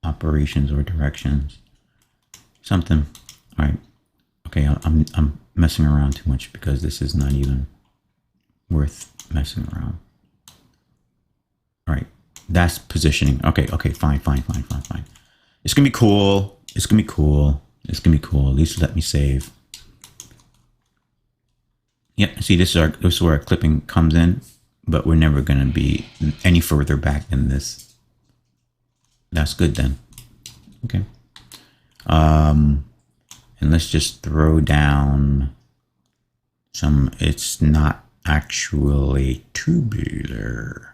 operations or directions. Something. All right. Okay, I'm messing around too much because this is not even worth messing around. All right, that's positioning. Okay, fine. It's gonna be cool. It's gonna be cool. At least let me save. Yep. See, this is where our clipping comes in, but we're never gonna be any further back than this. That's good then. Okay. And let's just throw down some. It's not actually tubular.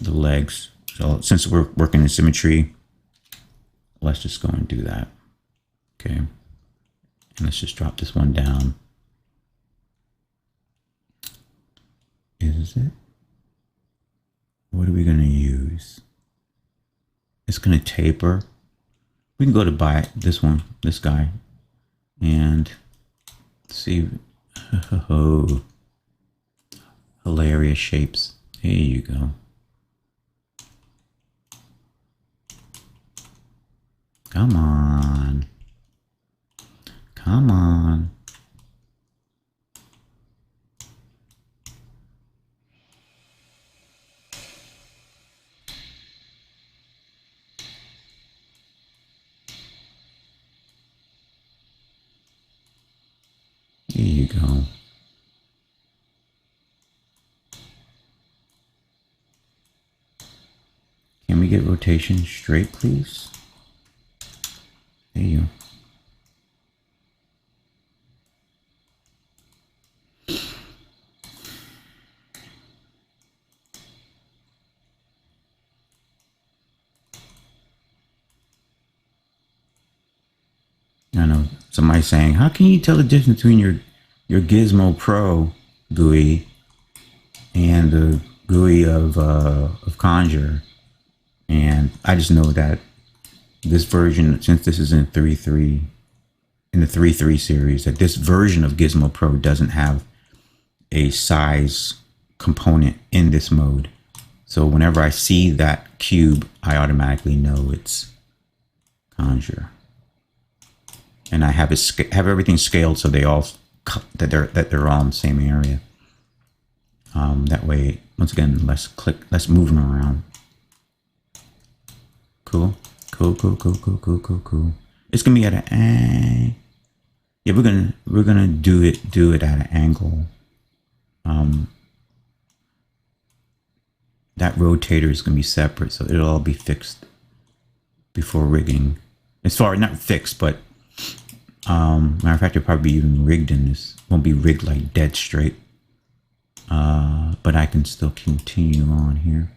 The legs. So since we're working in symmetry, let's just go and do that. Okay. And let's just drop this one down. Is it? What are we going to use? It's going to taper. We can go to buy this one, this guy, and see. Oh, hilarious shapes. There you go. Come on. Come on. There you go. Can we get rotation straight, please? There you go. I know somebody's saying, how can you tell the difference between your Gizmo Pro GUI and the GUI of Conjure? And I just know that this version, since this is in 3.3, in the 3.3 series, that this version of Gizmo Pro doesn't have a size component in this mode. So whenever I see that cube, I automatically know it's Conjure. And I have everything scaled so they all they're all in the same area. That way, once again, less moving around. Cool. It's gonna be at an yeah. We're gonna do it at an angle. That rotator is gonna be separate, so it'll all be fixed before rigging. As far not fixed, but matter of fact, it'll probably be even rigged in this. Won't be rigged like dead straight. But I can still continue on here.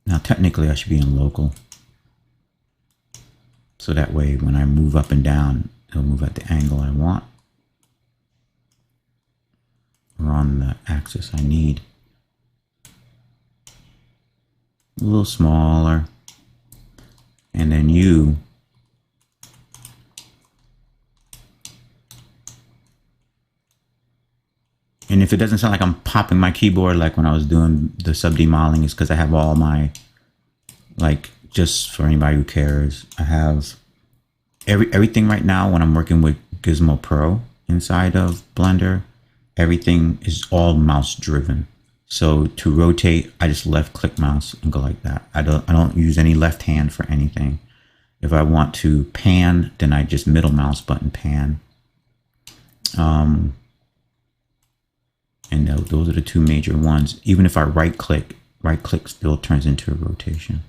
Now, technically, I should be in local. So that way, when I move up and down, it'll move at the angle I want. Or on the axis I need. A little smaller. And then you and if it doesn't sound like I'm popping my keyboard like when I was doing the sub-D modeling, it's because I have all my, like, just for anybody who cares, I have everything right now when I'm working with Gizmo Pro inside of Blender, everything is all mouse driven. So to rotate, I just left click mouse and go like that. I don't use any left hand for anything. If I want to pan, then I just middle mouse button pan. And those are the two major ones. Even if I right click still turns into a rotation.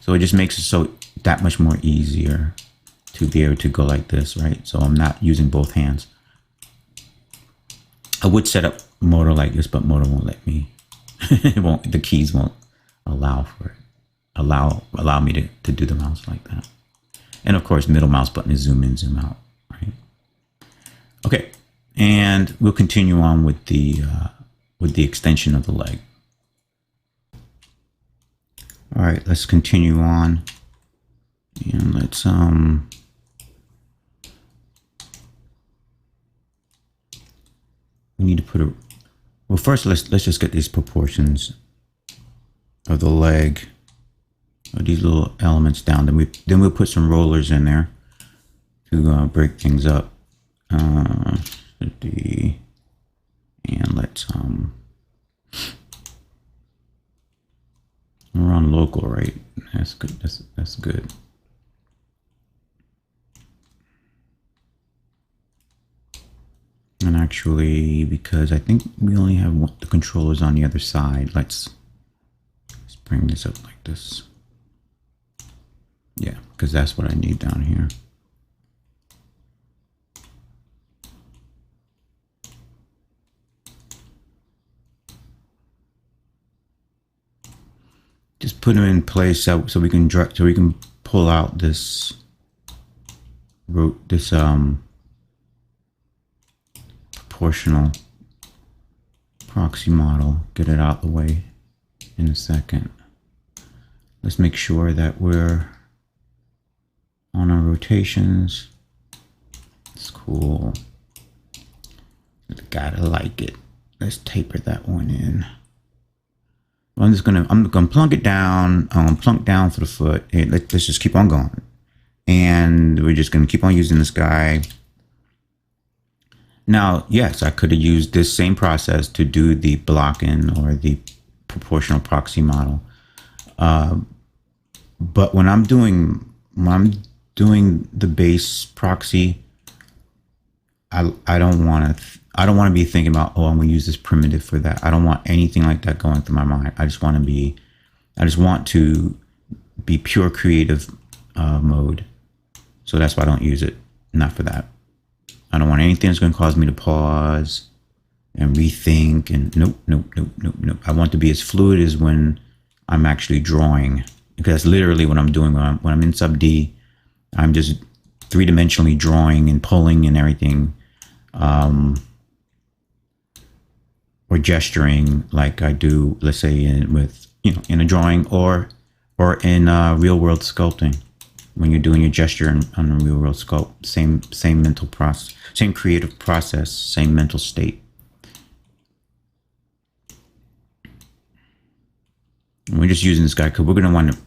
So it just makes it so that much more easier to be able to go like this, right? So I'm not using both hands. I would set up motor like this, but motor won't let me. It won't, the keys won't allow for it. Allow me to do the mouse like that. And of course, middle mouse button is zoom in, zoom out, right? Okay, and we'll continue on with the extension of the leg. All right, let's continue on, and let's we need to put a, well, first let's just get these proportions of the leg, of these little elements down. Then we'll put some rollers in there to break things up. 50, and let's we're on local, right? That's good. That's good. And actually, because I think we only have the controllers on the other side, let's bring this up like this. Yeah, because that's what I need down here. Just put them in place so we can pull out this proportional proxy model. Get it out the way in a second. Let's make sure that we're on our rotations. It's cool. Gotta like it. Let's taper that one in. I'm gonna plunk it down. Plunk down for the foot. Hey, let's just keep on going, and we're just gonna keep on using this guy. Now, yes, I could have used this same process to do the blocking or the proportional proxy model, but when I'm doing the base proxy, I don't want to be thinking about, oh, I'm going to use this primitive for that. I don't want anything like that going through my mind. I just want to be pure creative mode. So that's why I don't use it. Not for that. I don't want anything that's going to cause me to pause and rethink. And nope. I want to be as fluid as when I'm actually drawing, because that's literally what I'm doing when I'm in sub D. I'm just three-dimensionally drawing and pulling and everything. Or gesturing like I do, let's say in a drawing or in real world sculpting. When you're doing your gesture on a real world sculpt, same mental process, same creative process, same mental state. And we're just using this guy because we're gonna want to,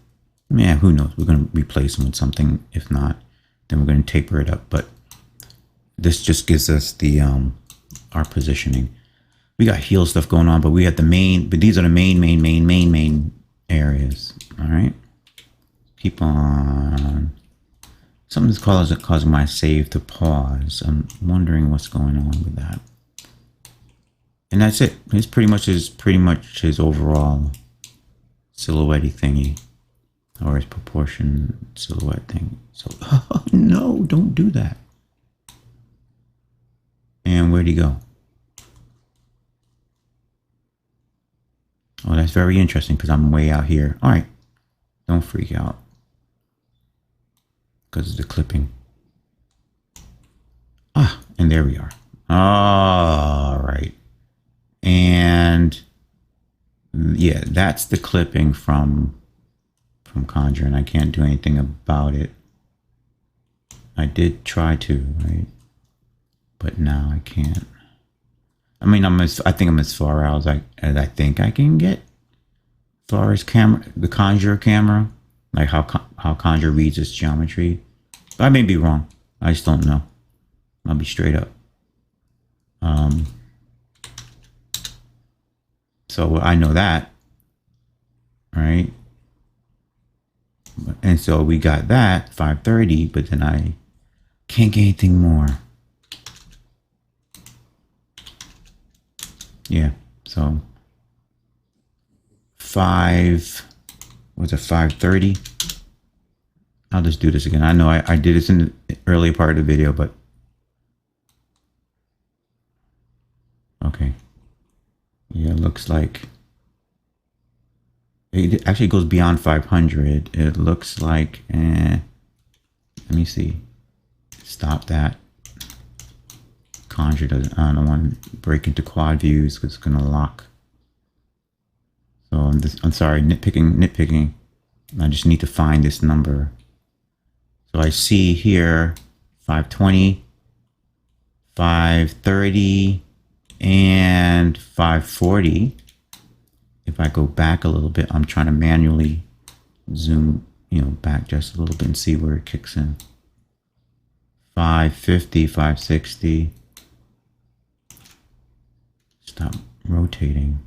who knows? We're gonna replace him with something. If not, then we're gonna taper it up. But this just gives us the our positioning. We got heel stuff going on, but we have the main, but these are the main areas. All right. Keep on. Something's causing my save to pause. I'm wondering what's going on with that. And that's it. It's pretty much his overall silhouette thingy, or his proportion silhouette thing. So, oh, no, don't do that. And where'd he go? Oh, that's very interesting because I'm way out here. All right, don't freak out because of the clipping. And there we are. All right. And yeah, that's the clipping from Conjure, and I can't do anything about it. I did try to, right? But now I can't. I mean, I think I'm as far out as I think I can get. As far as the Conjure camera, like how Conjure reads its geometry. But I may be wrong. I just don't know. I'll be straight up. So I know that, right? And so we got that 530, but then I can't get anything more. Yeah. So 530. I'll just do this again. I know I did this in the earlier part of the video, but okay. Yeah, it looks like it actually goes beyond 500. It looks like, let me see. Stop that. Conjure doesn't, I don't want to break into quad views because it's going to lock. So I'm sorry, nitpicking. I just need to find this number. So I see here 520, 530, and 540. If I go back a little bit, I'm trying to manually zoom, back just a little bit and see where it kicks in. 550, 560. Stop rotating.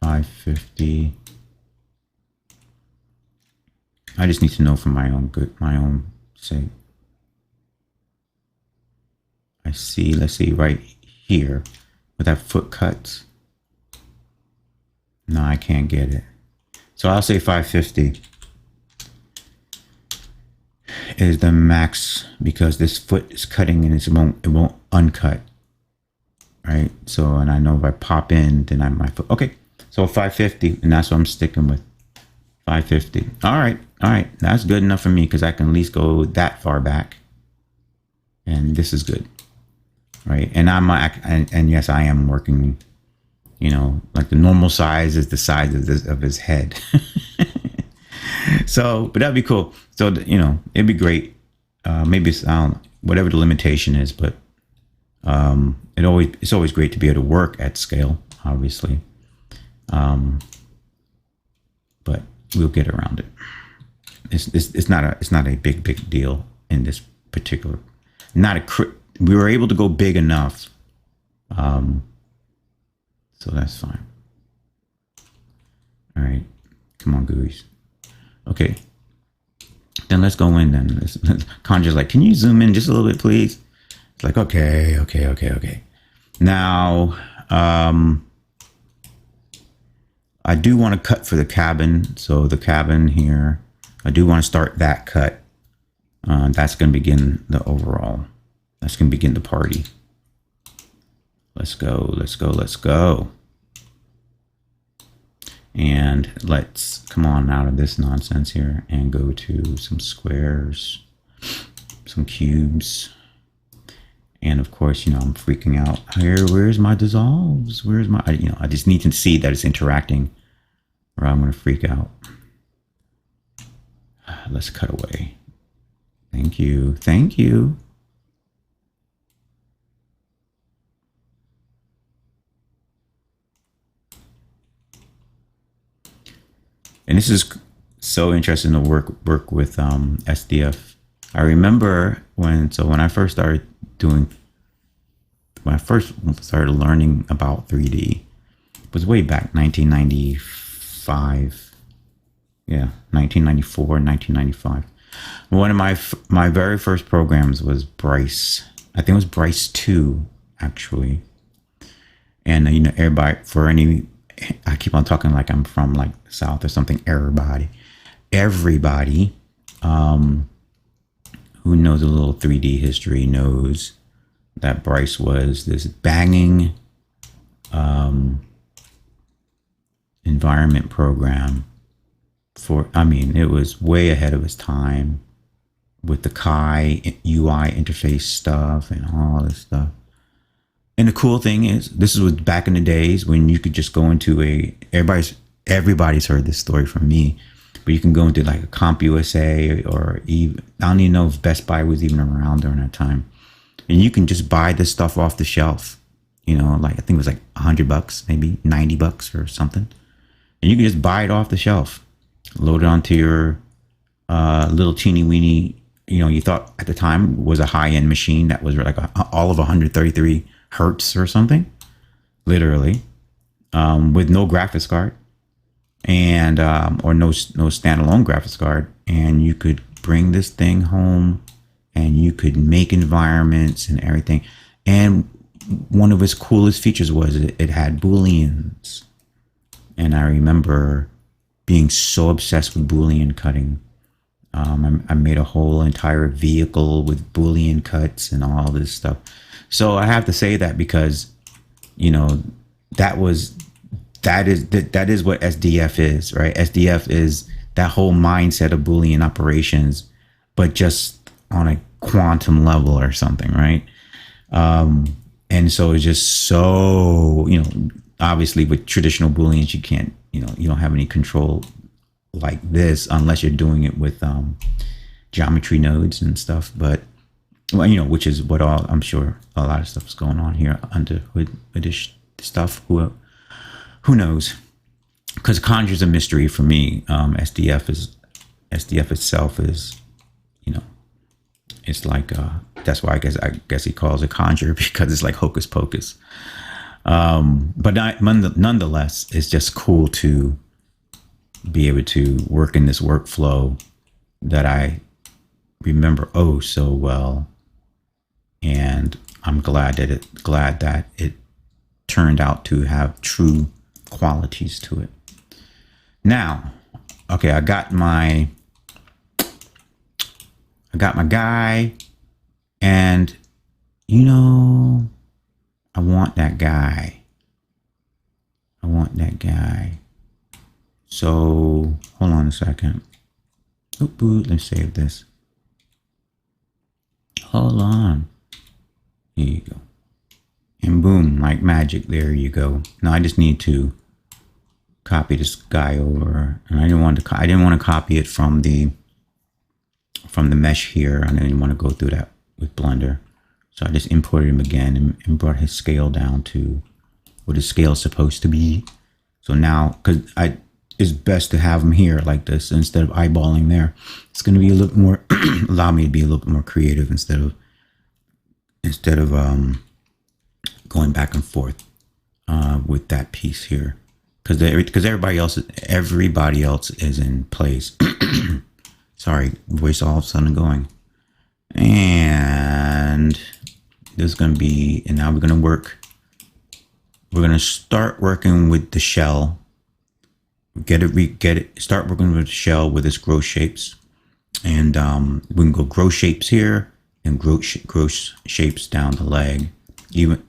550. I just need to know for my own sake. I see, let's see, right here, where that foot cuts. No, I can't get it. So I'll say 550 is the max because this foot is cutting and it won't uncut. Right? So, and I know if I pop in, then my foot. Okay, so 550, and that's what I'm sticking with. 550. All right, that's good enough for me because I can at least go that far back. And this is good. Right, and and yes, I am working, like the normal size is the size of his head. So, but that'd be cool. So, it'd be great. Maybe it's, I don't know, whatever the limitation is, but it's always great to be able to work at scale, obviously. But we'll get around it. It's not a big deal in this particular. We were able to go big enough, so that's fine. All right, come on, GUIs. Okay, then let's go in. Then Conjure's like, can you zoom in just a little bit, please? It's like, okay. Now, I do want to cut for the cabin. So the cabin here, I do want to start that cut. That's going to begin the overall. That's going to begin the party. Let's go. And let's come on out of this nonsense here and go to some squares, some cubes. And of course, I'm freaking out here. Where's my dissolves? Where's my, I just need to see that it's interacting or I'm going to freak out. Let's cut away. Thank you. And this is so interesting to work with SDF. I remember when I first started learning about 3D, it was way back 1995. Yeah, 1994, 1995. One of my very first programs was Bryce. I think it was Bryce 2, actually. And everybody, I keep on talking like I'm from like South or something. Everybody who knows a little 3D history knows that Bryce was this banging environment program it was way ahead of its time with the Kai UI interface stuff and all this stuff. And the cool thing is, this was back in the days when you could just go into everybody's heard this story from me, but you can go into like a CompUSA or even, I don't even know if Best Buy was even around during that time. And you can just buy this stuff off the shelf, like I think it was like $100, maybe $90 or something. And you can just buy it off the shelf, load it onto your little teeny weeny, you thought at the time was a high-end machine that was like all of 133 hertz or something, literally, with no graphics card and or no standalone graphics card, and you could bring this thing home and you could make environments and everything. And one of its coolest features was it had Booleans. And I remember being so obsessed with Boolean cutting. I made a whole entire vehicle with Boolean cuts and all this stuff. So I have to say that because, you know, that is what SDF is, right? SDF is that whole mindset of Boolean operations, but just on a quantum level or something, right? And so it's just so, you know, obviously with traditional Booleans, you can't, you know, you don't have any control like this unless you're doing it with geometry nodes and stuff. But, well, you know, which is what I'm sure a lot of stuff is going on here under with this stuff. Who knows? Because Conjure's a mystery for me. SDF itself is, you know, it's like that's why I guess he calls it Conjure, because it's like hocus pocus. But nonetheless, it's just cool to be able to work in this workflow that I remember oh so well, and I'm glad that it turned out to have true qualities to it. Now, okay, I got my guy, and you know, I want that guy. So hold on a second. Let's save this. Hold on. Here you go. And boom, like magic, there you go. Now I just need to copy this guy over, and I didn't want to copy it from the mesh here. I didn't want to go through that with Blender, so I just imported him again and brought his scale down to what his scale is supposed to be. So now, because it's best to have him here like this instead of eyeballing there. It's going to be a little more allow me to be a little bit more creative instead of going back and forth with that piece here, because everybody else is in place. Sorry, voice all of a sudden going. And there's going to be, and now we're going to start working with the shell. Start working with the shell with its grow shapes. And we can go grow shapes here and grow shapes down the leg. Even,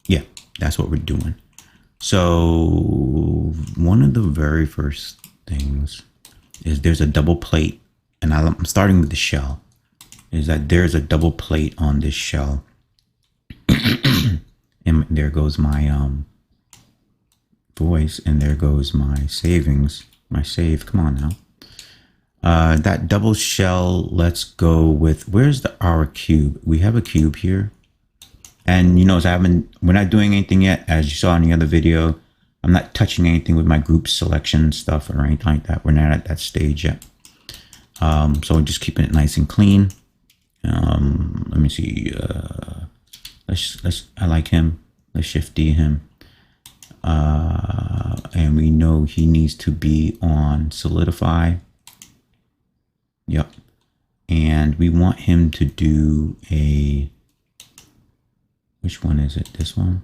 yeah, that's what we're doing. So one of the very first things is there's a double plate, and I'm starting with the shell, is that there's a double plate on this shell. And there goes my voice, and there goes my savings, my save. Come on now. That double shell, let's go with, where's our cube? We have a cube here. And you notice we're not doing anything yet, as you saw in the other video. I'm not touching anything with my group selection stuff or anything like that. We're not at that stage yet. So we're just keeping it nice and clean. Let me see. I like him. Let's shift D him. And we know he needs to be on solidify. Yep. And we want him to do a, which one is it? This one?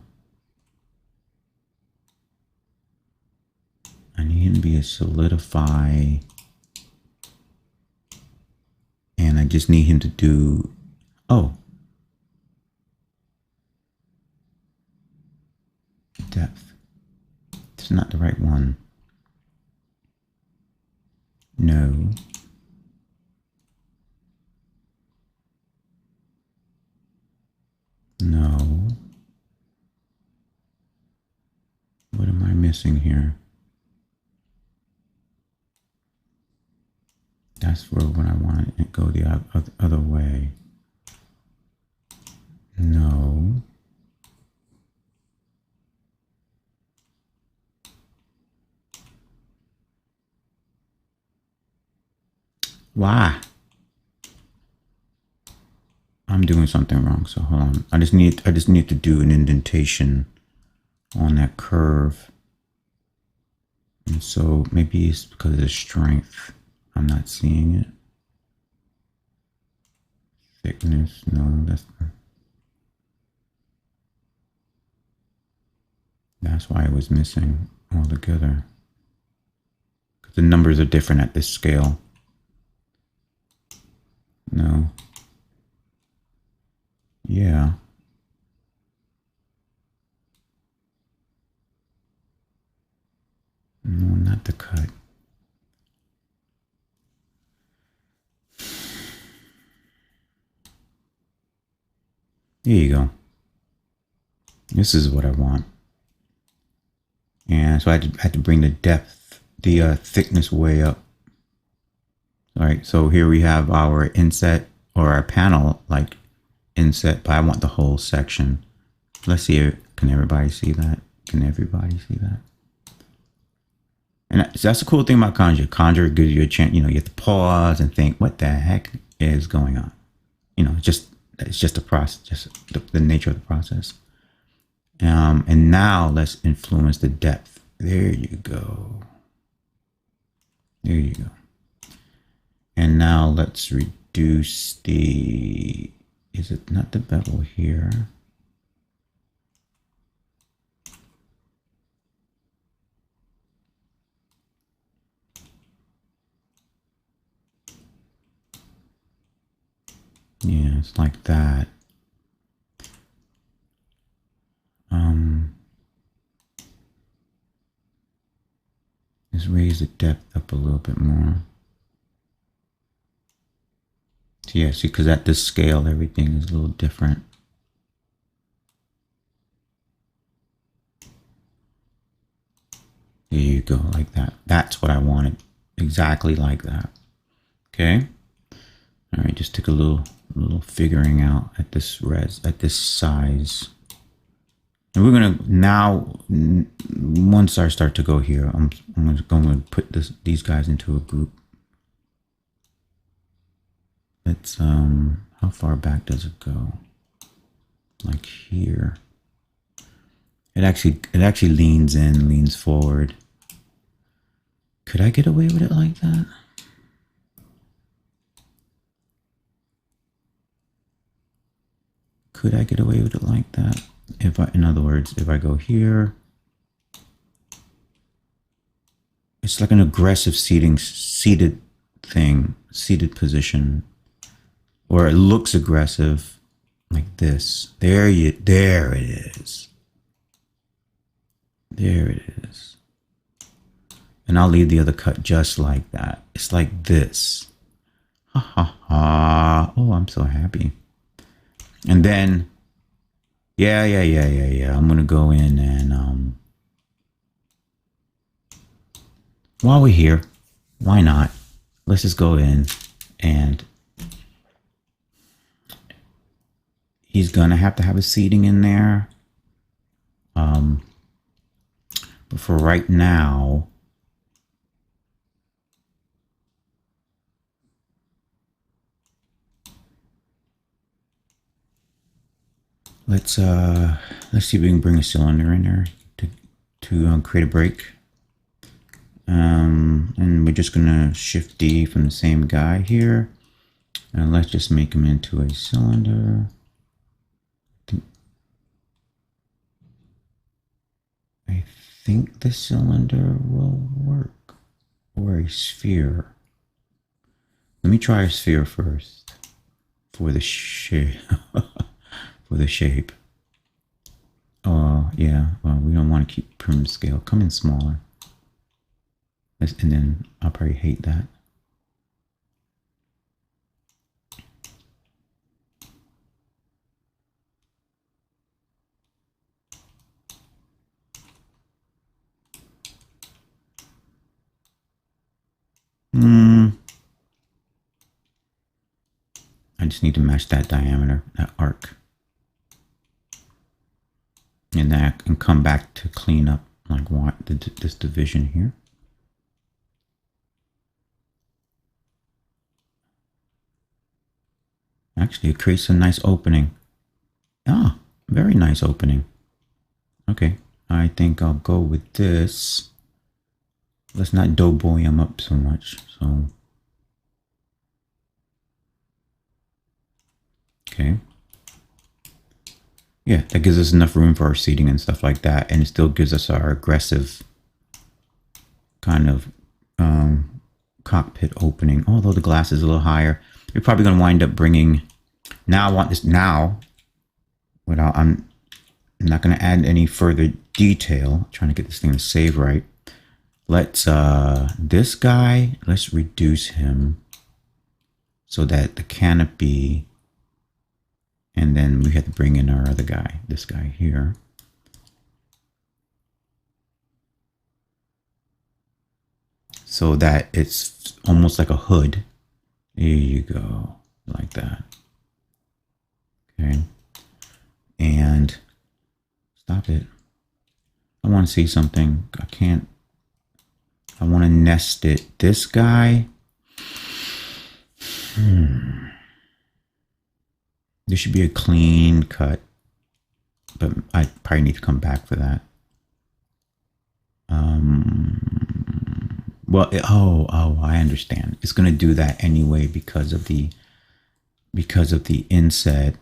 I need him to be a solidify. And I just need him to do, oh, depth. It's not the right one. No. No. What am I missing here? That's for when I want to go the other way. No. Why? I'm doing something wrong, so hold on. I just need to do an indentation on that curve. And so maybe it's because of the strength. I'm not seeing it. thickness. No, that's why it was missing altogether. Because the numbers are different at this scale. No. Yeah. No, not the cut. There you go. This is what I want. And so I had to bring the depth, the thickness way up. All right, so here we have our inset or our panel like inset, but I want the whole section. Let's see, can everybody see that? Can everybody see that? And that's the cool thing about Conjure. Conjure gives you a chance, you have to pause and think, what the heck is going on? It's just a process, just the nature of the process. And now let's influence the depth. There you go. There you go. And now let's reduce the, is it not the bevel here? Yeah, it's like that. Let's raise the depth up a little bit more. So yeah, see, because at this scale, everything is a little different. There you go, like that. That's what I wanted. Exactly like that. Okay. All right, just took a little figuring out at this size. And we're gonna now, once I start to go here, I'm going to put these guys into a group. Let's how far back does it go? Like here. It actually leans in, leans forward. Could I get away with it like that? Could I get away with it like that? In other words, if I go here, it's like an aggressive seated position, or it looks aggressive like this. There it is. There it is. And I'll leave the other cut just like that. It's like this. Ha ha ha. Oh, I'm so happy. And then, yeah. I'm going to go in and, while we're here, why not? Let's just go in and he's going to have a seating in there. But for right now, let's see if we can bring a cylinder in there to create a break. And we're just gonna shift D from the same guy here, and let's just make him into a cylinder. I think the cylinder will work, or a sphere. Let me try a sphere first for the shape. For the shape. Oh yeah, well, we don't want to keep pyramid scale. Come in smaller. And then I'll probably hate that. I just need to match that diameter, that arc. And then I can come back to clean up like what this division here. Actually, it creates a nice opening. Ah, very nice opening. Okay, I think I'll go with this. Let's not doughboy him up so much. So Okay. Yeah, that gives us enough room for our seating and stuff like that. And it still gives us our aggressive kind of cockpit opening. Although the glass is a little higher. We're probably going to wind up bringing... Now I want this now. Without, I'm not going to add any further detail. I'm trying to get this thing to save right. Let's, this guy, let's reduce him so that the canopy... And then we have to bring in our other guy, this guy here. So that it's almost like a hood. There you go, like that. Okay. And stop it. I want to see something. I can't. I want to nest it. This guy. There should be a clean cut, but I probably need to come back for that. Well, I understand. It's going to do that anyway because of the inset.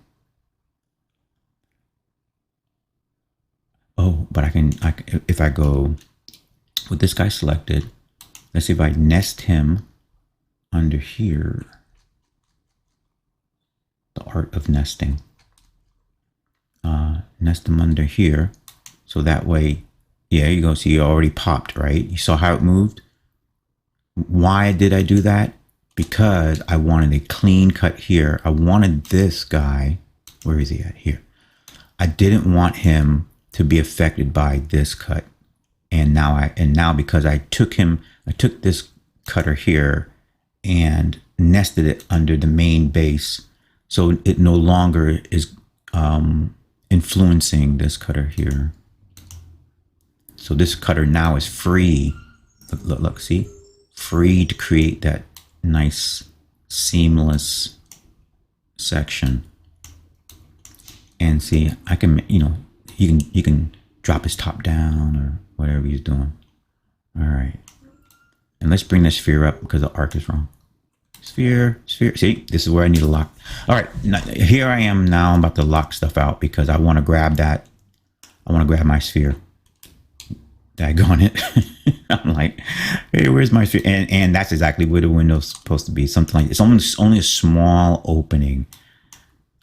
Oh, but I can if I go with this guy selected, let's see if I nest him under here. The art of nesting. Nest them under here. So that way, yeah, you go. See, it already popped, right? You saw how it moved? Why did I do that? Because I wanted a clean cut here. I wanted this guy. Where is he at? Here. I didn't want him to be affected by this cut. And now because I took this cutter here and nested it under the main base. So it no longer is influencing this cutter here. So this cutter now is free. Look, see? Free to create that nice seamless section. And see, I can, you can drop his top down or whatever he's doing. All right. And let's bring this sphere up because the arc is wrong. Sphere. See, this is where I need to lock. All right, now, here I am now. I'm about to lock stuff out because I want to grab that. I want to grab my sphere. Daggone it. I'm like, hey, where's my sphere? And that's exactly where the window's supposed to be. Something like it's almost only a small opening.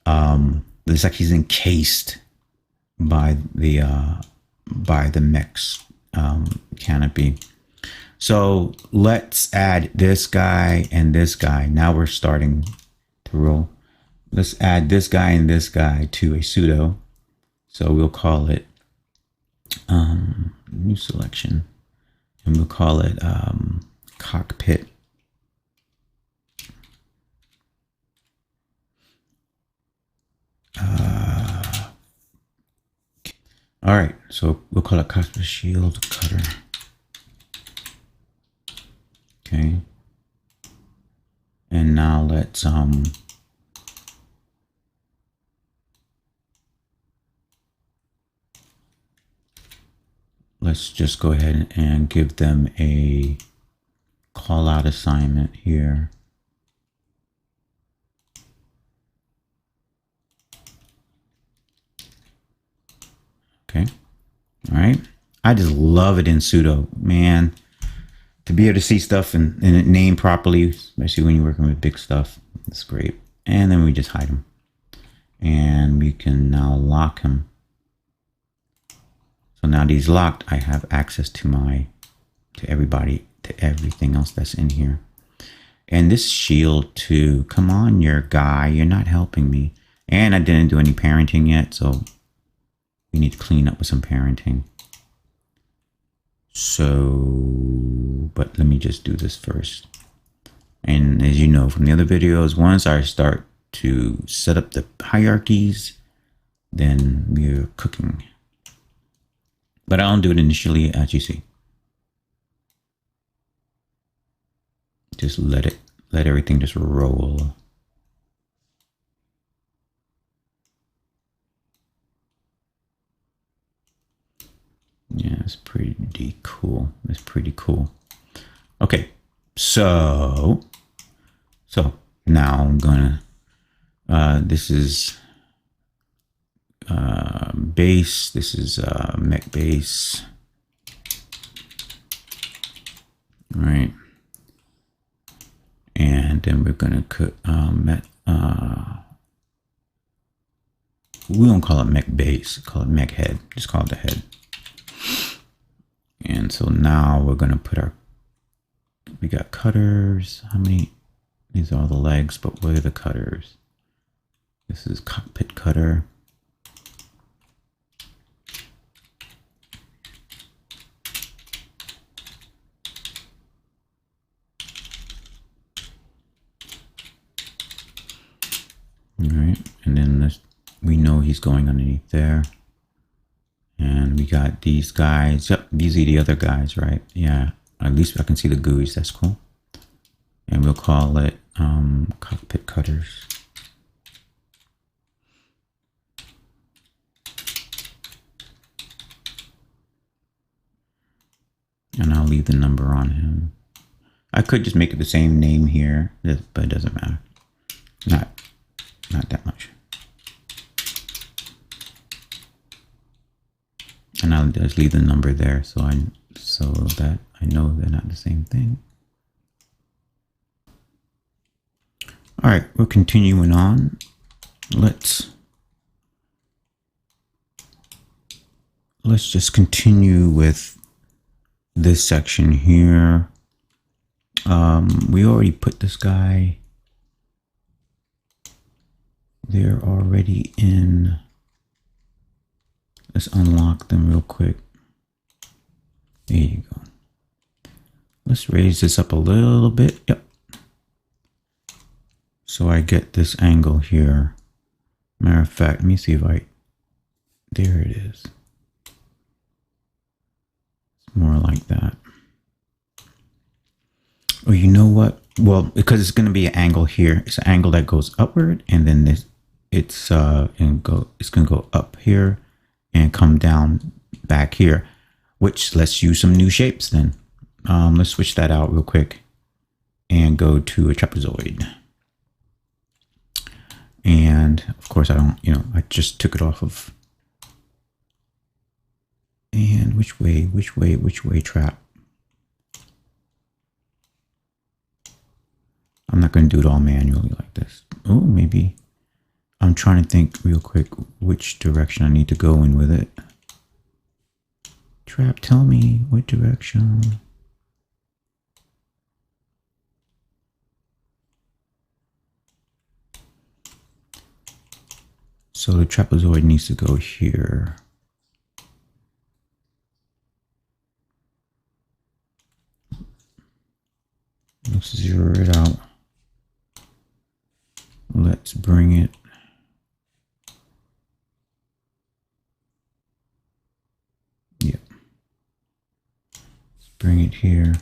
It's like he's encased by the mech's canopy. So let's add this guy and this guy. Now we're starting to roll. Let's add this guy and this guy to a pseudo. So we'll call it new selection, and we'll call it cockpit. All right, so we'll call it cockpit shield cutter. Okay. And now let's just go ahead and give them a call out assignment here. Okay. All right. I just love it in pseudo, man. To be able to see stuff and it named properly, especially when you're working with big stuff, it's great. And then we just hide them. And we can now lock him. So now that he's locked, I have access to everything else that's in here. And this shield too, come on, your guy, you're not helping me. And I didn't do any parenting yet, so we need to clean up with some parenting. So, but let me just do this first. And as you know from the other videos, once I start to set up the hierarchies, then we're cooking. But I don't do it initially, as you see. Just let everything just roll. Yeah, it's pretty cool. It's pretty cool. Okay, so now I'm gonna This is base. This is mech base. All right. And then we're gonna cut we don't call it mech base, call it mech head. Just call it the head. And so now we're gonna put we got cutters. How many? These are all the legs, but where are the cutters? This is cockpit cutter. All right, and then this, we know he's going underneath there. And we got these guys. Yep, these are the other guys, right? Yeah, at least I can see the GUIs. That's cool. And we'll call it cockpit cutters. And I'll leave the number on him. I could just make it the same name here, but it doesn't matter. Not that much. And I'll just leave the number there so that I know they're not the same thing. All right, we're continuing on. Let's just continue with this section here. We already put this guy. They're already in. Let's unlock them real quick. There you go. Let's raise this up a little bit. Yep. So I get this angle here. Matter of fact, let me see if there it is. It's more like that. Oh, you know what? Well, because it's going to be an angle here. It's an angle that goes upward, and then it's going to go up here and come down back here, which let's use some new shapes then. Let's switch that out real quick and go to a trapezoid. And of course I just took it off of. And which way trap? I'm not going to do it all manually like this. Oh, maybe. I'm trying to think real quick which direction I need to go in with it. Trap, tell me what direction. So the trapezoid needs to go here. Let's zero it out. Let's bring it. Yep. Let's bring it here.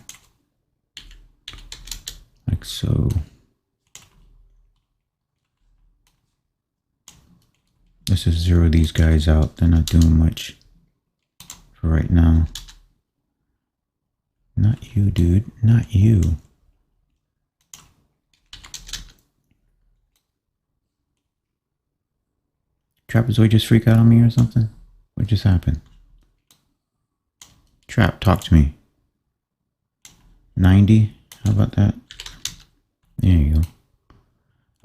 Like so. Let's just zero these guys out. They're not doing much for right now. Not you, dude. Not you. Trapezoid just freak out on me or something? What just happened? Trap, talk to me. 90? How about that? There you go.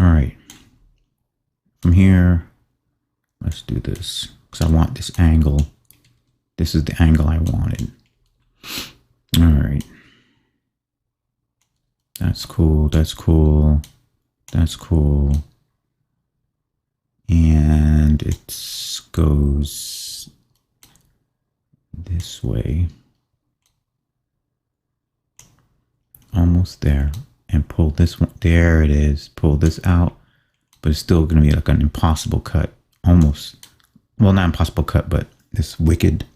Alright. From here, let's do this. Because I want this angle. This is the angle I wanted. Alright. That's cool. That's cool. That's cool. And it goes this way. Almost there. And pull this one. There it is. Pull this out. But it's still going to be like an impossible cut. Almost. Well, not impossible cut, but this wicked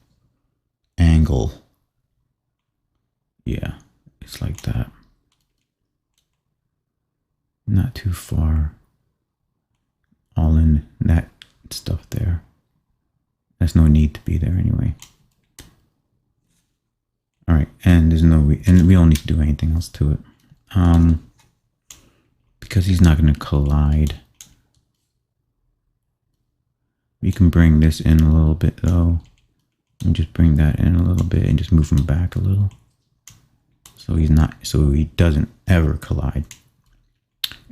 angle. Yeah. It's like that. Not too far. All in that stuff there. There's no need to be there anyway. All right, and there's no and we don't need to do anything else to it, because he's not going to collide. We can bring this in a little bit though. And just bring that in a little bit and just move him back a little. So he doesn't ever collide.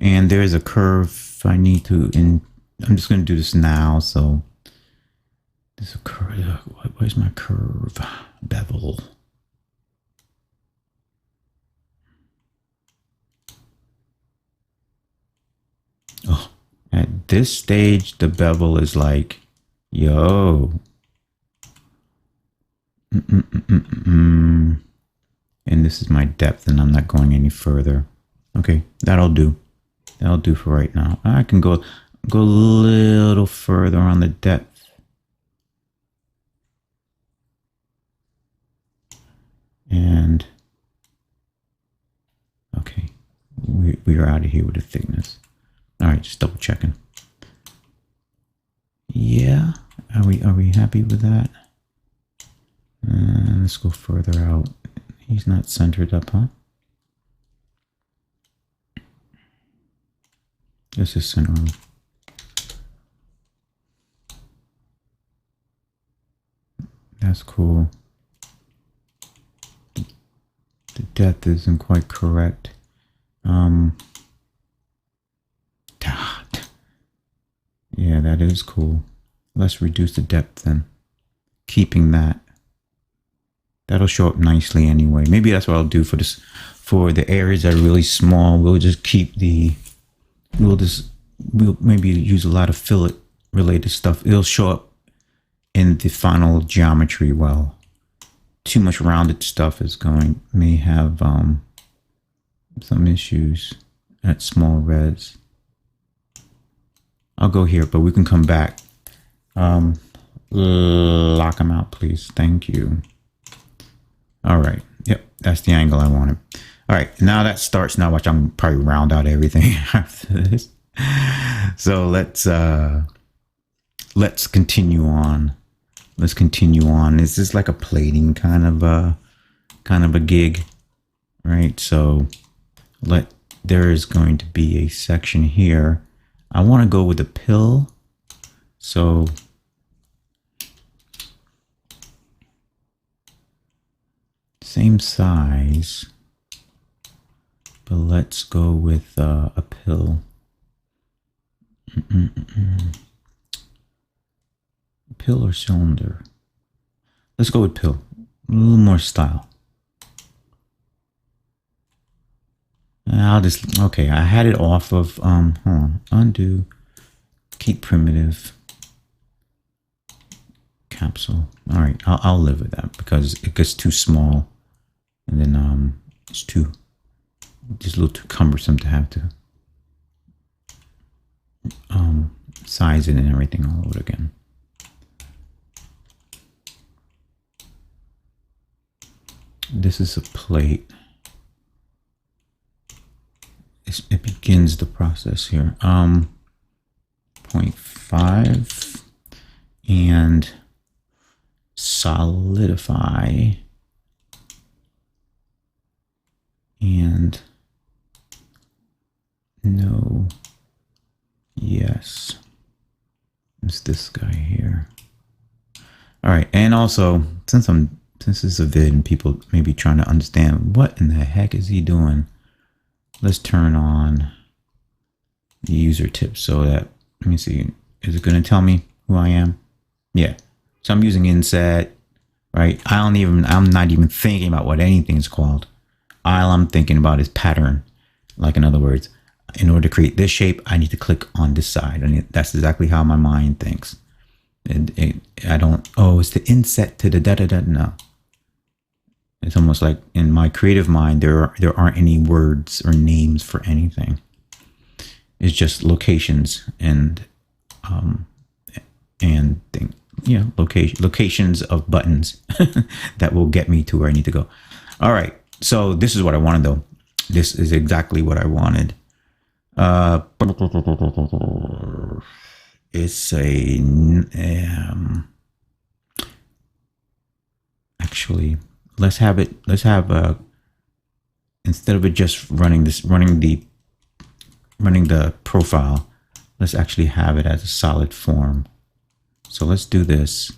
And there's a curve I need to, I'm just going to do this now. So there's a curve. Where's my curve? Bevel. Oh, at this stage, the bevel is like, yo. And this is my depth, and I'm not going any further. Okay, that'll do. That'll do for right now. I can go a little further on the depth. And okay, we are out of here with the thickness. All right, just double checking. Yeah, are we happy with that? Let's go further out. He's not centered up, huh? This is center. That's cool. The depth isn't quite correct. Yeah, that is cool. Let's reduce the depth then. Keeping that. That'll show up nicely anyway. Maybe that's what I'll do for this. For the areas that are really small, we'll just keep the... We'll maybe use a lot of fillet related stuff. It'll show up in the final geometry well. Too much rounded stuff may have some issues at small res. I'll go here, but we can come back. Lock them out, please. Thank you. All right. Yep, that's the angle I wanted. All right, now that starts. Now watch, I'm probably round out everything after this. So let's continue on. Let's continue on. This is like a plating kind of a gig, right? So there is going to be a section here. I want to go with a pill. So same size, but let's go with a pill. Pill or cylinder? Let's go with pill. A little more style. Okay, I had it off of, hold on, undo, keep primitive, capsule. All right, I'll live with that because it gets too small. And then it's just a little too cumbersome to have to size it and everything all over again. This is a plate. It begins the process here. 0.5 and solidify. And no, yes, it's this guy here. All right, and also since this is a vid and people may be trying to understand what in the heck is he doing, let's turn on the user tips so that, let me see, is it going to tell me who I am? Yeah, so I'm using inset, right? I'm not even thinking about what anything's called. All I'm thinking about is pattern. Like, in other words, in order to create this shape, I need to click on this side. And that's exactly how my mind thinks. I don't, oh, it's the inset to the da-da-da. No. It's almost like in my creative mind, there aren't any words or names for anything. It's just locations and locations of buttons that will get me to where I need to go. All right. So this is what I wanted though. This is exactly what I wanted. It's a, actually, let's have instead of it just running the profile, let's actually have it as a solid form. So let's do this.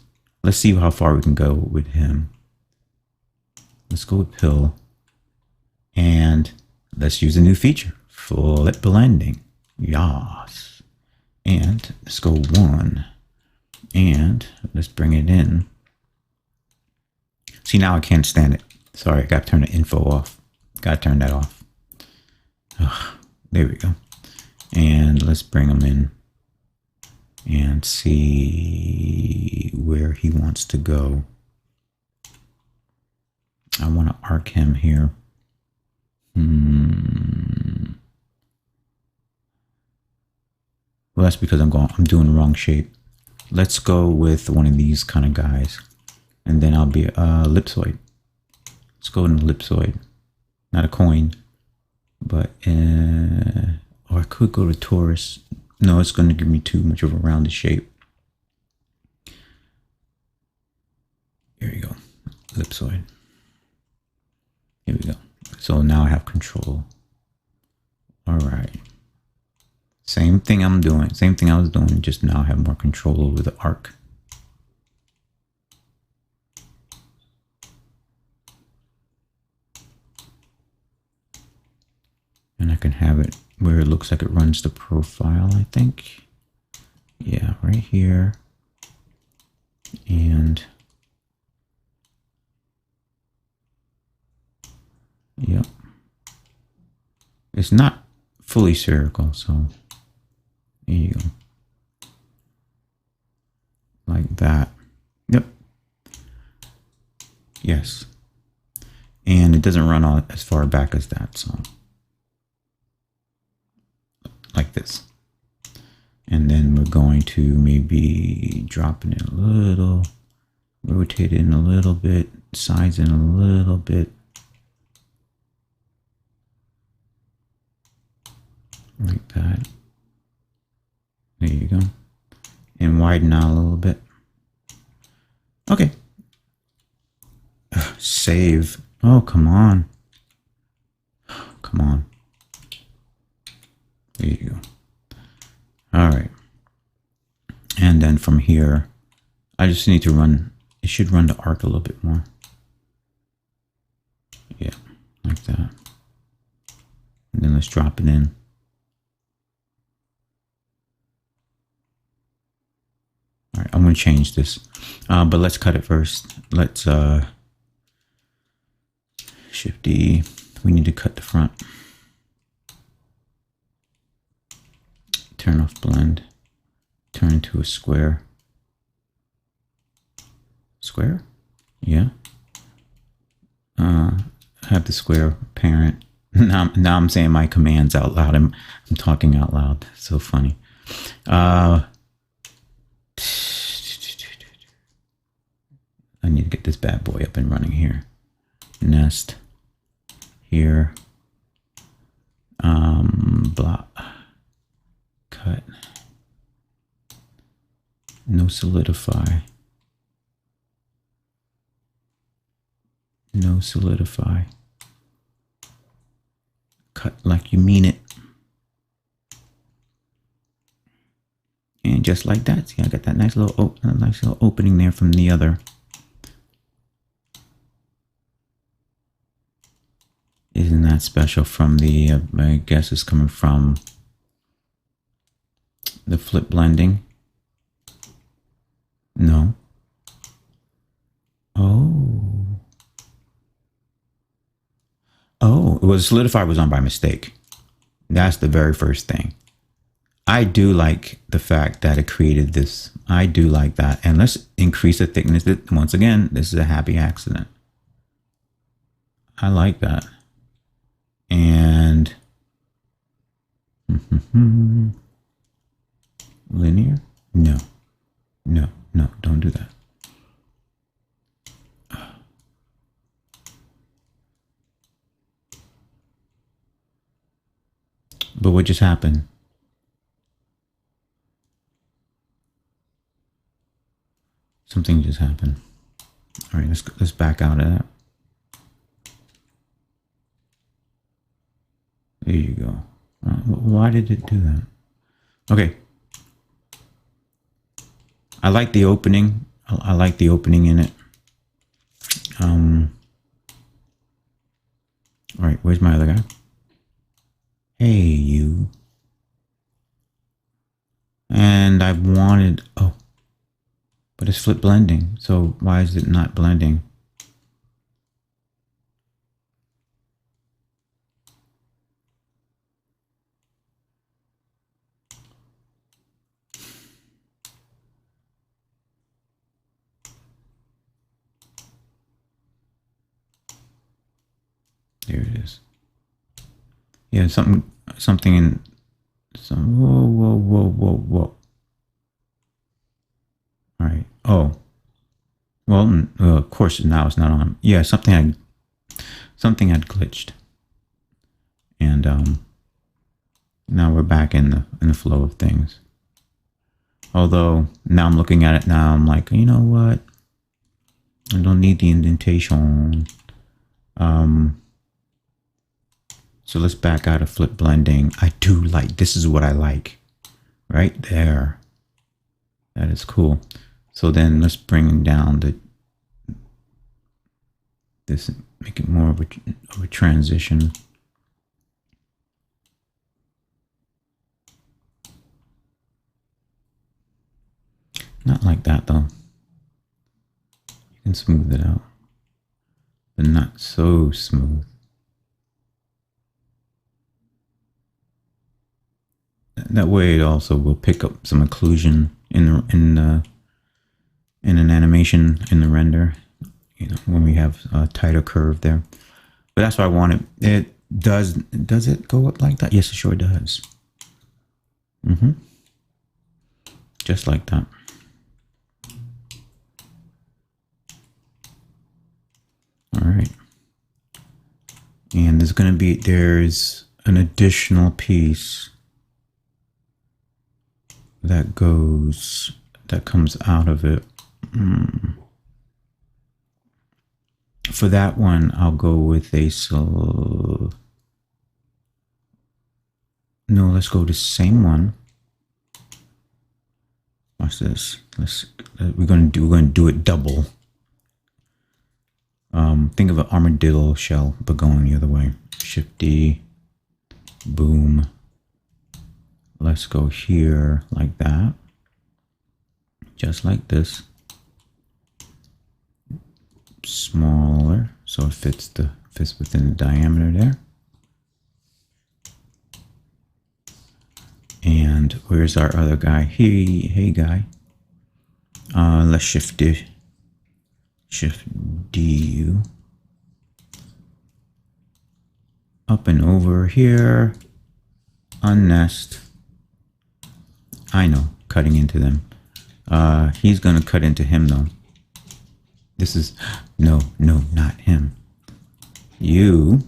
Let's see how far we can go with him. Let's go with pill. And let's use a new feature. Flip blending. Yas. And let's go 1. And let's bring it in. See, now I can't stand it. Sorry, I got to turn the info off. Got to turn that off. Ugh, there we go. And let's bring him in and see where he wants to go. I want to arc him here. Well, that's because I'm doing the wrong shape. Let's go with one of these kind of guys. And then I'll be ellipsoid. Let's go in ellipsoid. Not a coin. But, or I could go to torus. No, it's going to give me too much of a rounded shape. Here we go. Ellipsoid. Here we go. So now I have control. All right. Same thing I'm doing. Same thing I was doing. Just now I have more control over the arc. And I can have it where it looks like it runs the profile, I think. Yeah, right here. And yep. It's not fully spherical, so there you go. Like that. Yep. Yes. And it doesn't run all as far back as that, so like this. And then we're going to maybe drop it in a little, rotate it in a little bit, size in a little bit. Like that. There you go. And widen out a little bit. Okay. Save. Oh, come on. Come on. There you go. All right. And then from here, I just need to run, it should run the arc a little bit more. Yeah, like that. And then let's drop it in. All right, I'm going to change this, but let's cut it first. Let's Shift D. We need to cut the front. Turn off blend. Turn into a square. Square? Yeah. Have the square parent. Now I'm saying my commands out loud. I'm talking out loud. So funny. I need to get this bad boy up and running here. Nest here. Block. Cut. No solidify. No solidify. Cut like you mean it. And just like that, see, I got that nice little opening there from the other. Isn't that special from the, I guess it's coming from the flip blending? No. Oh. Oh, it was solidify was on by mistake. That's the very first thing. I do like the fact that it created this. I do like that. And let's increase the thickness. Once again, this is a happy accident. I like that. And linear? No, no, no, don't do that. But what just happened? Something just happened. All right, let's back out of that. There you go. Why did it do that? Okay. I like the opening. I like the opening in it. All right, where's my other guy? Hey, you. And I wanted, oh, but it's flip blending. So why is it not blending? There it is. Yeah, something in some, whoa. All right. Oh, well, of course now it's not on. Yeah, something had glitched, and now we're back in the flow of things. Although now I'm looking at it now, I'm like, you know what? I don't need the indentation. So let's back out of flip blending. I do like, this is what I like. Right there. That is cool. So then let's bring down this, make it more of a transition. Not like that though. You can smooth it out, but not so smooth. That way it also will pick up some occlusion in an animation in the render, you know, when we have a tighter curve there. But that's what I wanted. It does it go up like that? Yes, it sure does. Just like that. All right. And there's an additional piece that comes out of it. For that one, I'll go with no, let's go the same one. Watch this. We're gonna do it double. Think of an armadillo shell, but going the other way. Shift D, boom. Let's go here like that, just like this. Smaller, so it fits within the diameter there. And where's our other guy? Hey guy. Let's shift D up and over here. Unnest. I know, cutting into them. He's gonna cut into him though. This is, no, not him. You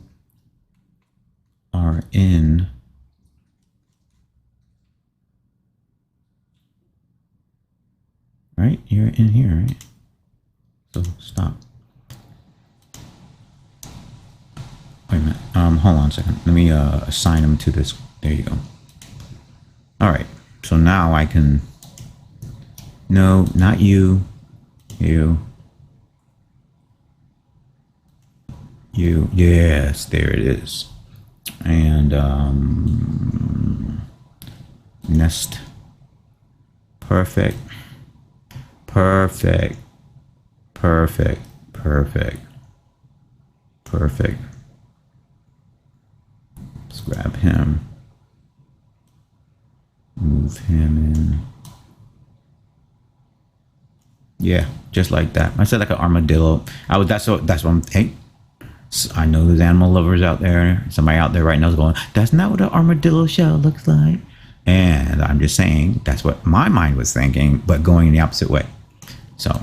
are in right? You're in here, right? So stop. Wait a minute. Hold on a second. Let me assign him to this. There you go. All right. So now I can. No, not you. You. Yes, there it is. And nest. Perfect. Let's grab him. Move him in. Yeah, just like that. I said like an armadillo. That's what I'm. Hey, I know there's animal lovers out there. Somebody out there right now is going, that's not what an armadillo shell looks like. And I'm just saying that's what my mind was thinking, but going in the opposite way. So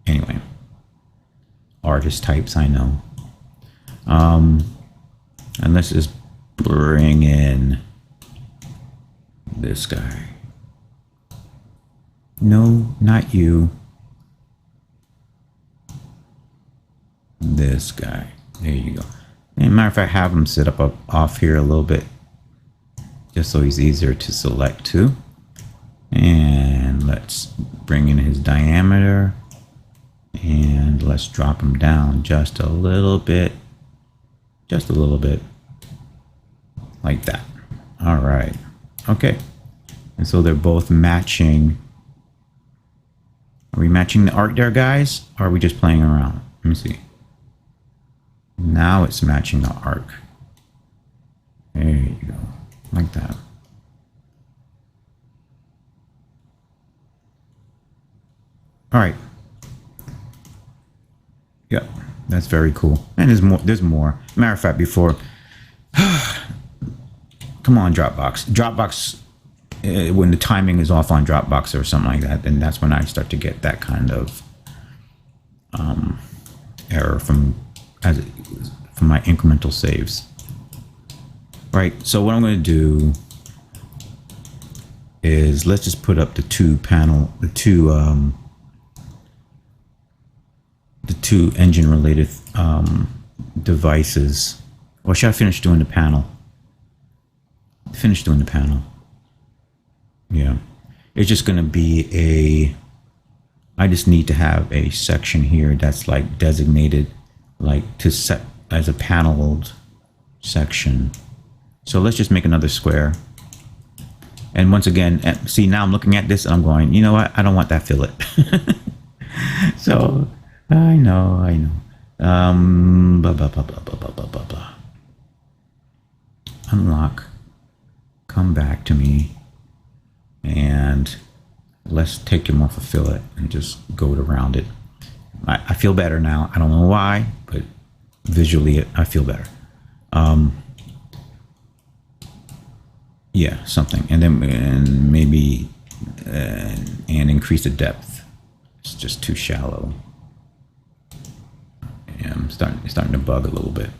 anyway, artist types, I know. And let's just bring in this guy. No, not you. This guy. There you go. And matter of fact, have him sit off here a little bit, just so he's easier to select too. And let's bring in his diameter. And let's drop him down just a little bit. Just a little bit. Like that. All right. Okay. And so they're both matching. Are we matching the arc there, guys? Or are we just playing around? Let me see. Now it's matching the arc. There you go. Like that. All right. Yep. That's very cool. And there's more. There's more. Matter of fact, before... Come on, Dropbox. Dropbox... when the timing is off on Dropbox or something like that, then that's when I start to get that kind of error from my incremental saves. Right. So what I'm going to do is let's just put up the two engine related devices. Or should I finish doing the panel? Finish doing the panel. Yeah, it's just going to be I just need to have a section here that's like designated like to set as a paneled section. So let's just make another square. And once again, see, now I'm looking at this and I'm going, you know what? I don't want that fillet. So I know. Blah, blah, blah, blah, blah, blah, blah, blah, blah. Unlock. Come back to me. And let's take him off a fillet and just go around it. I feel better now. I don't know why, but visually I feel better. Yeah, something. And then maybe and increase the depth. It's just too shallow. Yeah, I'm starting to bug a little bit.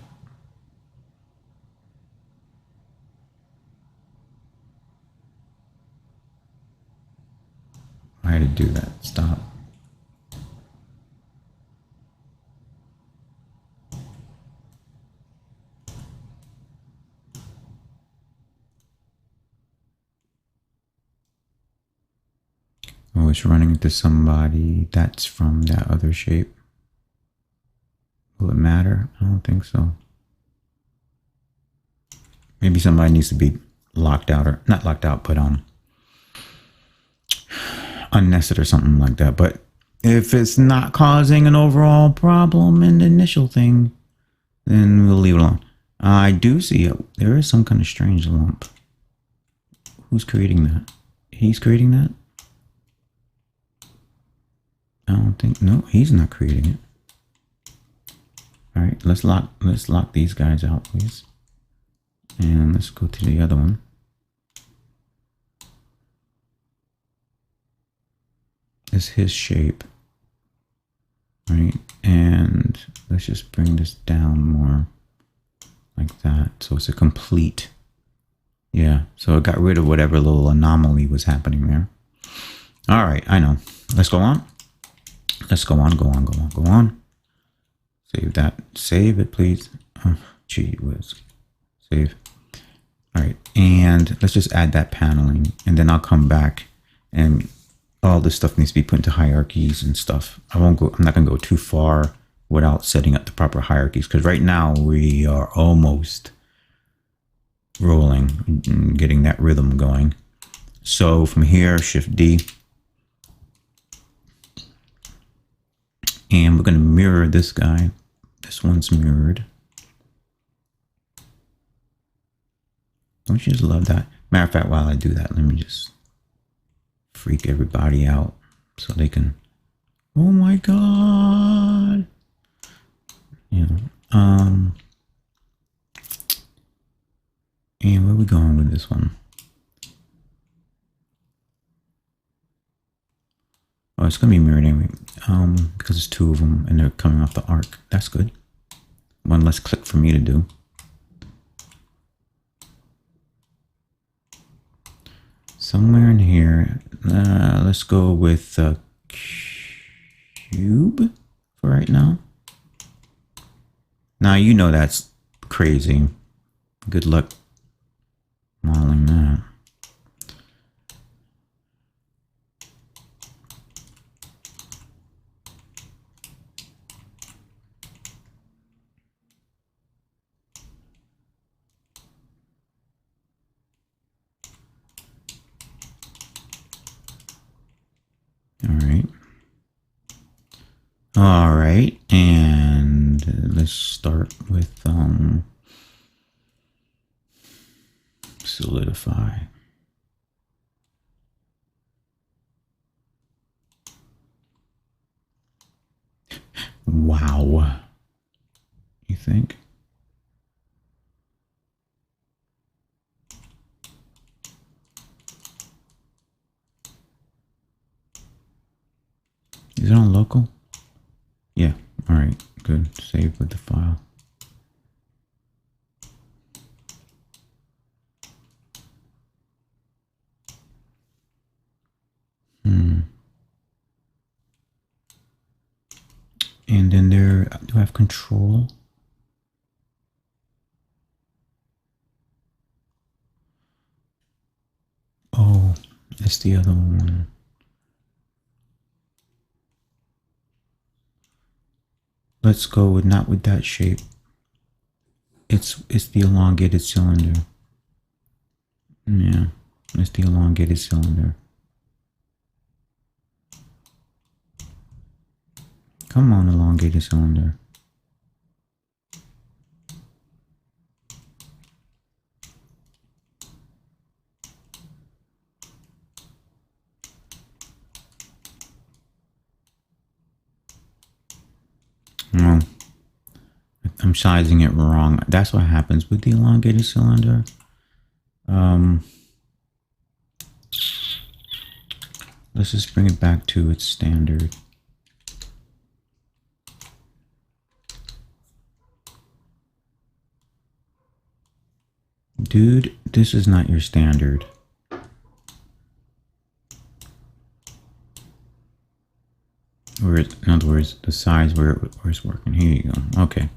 I had to do that. Stop. Oh, it's running into somebody that's from that other shape. Will it matter? I don't think so. Maybe somebody needs to be locked out, or not locked out, but unnested or something like that. But if it's not causing an overall problem in the initial thing, then we'll leave it alone. I do see there is some kind of strange lump. Who's creating that? He's creating that? I don't think, no, he's not creating it. All right, let's lock these guys out, please. And let's go to the other one. Is his shape, right? And let's just bring this down more like that. So it's a complete, yeah. So it got rid of whatever little anomaly was happening there. All right, I know. Let's go on. Let's go on, go on. Save that. Save it, please. Oh, gee whiz. Save. All right, and let's just add that paneling, and then I'll come back, and all this stuff needs to be put into hierarchies and stuff. I'm not going to go too far without setting up the proper hierarchies, because right now we are almost rolling and getting that rhythm going. So from here, Shift D. And we're going to mirror this guy. This one's mirrored. Don't you just love that? Matter of fact, while I do that, let me just freak everybody out so they can, oh my God. You know, and where are we going with this one? Oh, it's gonna be mirrored anyway, because it's two of them and they're coming off the arc. That's good. One less click for me to do. Somewhere in here, let's go with cube for right now. Now you know that's crazy. Good luck modeling that. All right, and let's start with solidify. Wow. You think? Is it on local? Yeah. All right. Good. Save with the file. And then there, do I have control? Oh, that's the other one. Let's go with not with that shape. It's the elongated cylinder. Yeah, it's the elongated cylinder. Come on, elongated cylinder. No, I'm sizing it wrong. That's what happens with the elongated cylinder. Let's just bring it back to its standard. Dude, this is not your standard. Or in other words, the size where it's working. Here you go. Okay.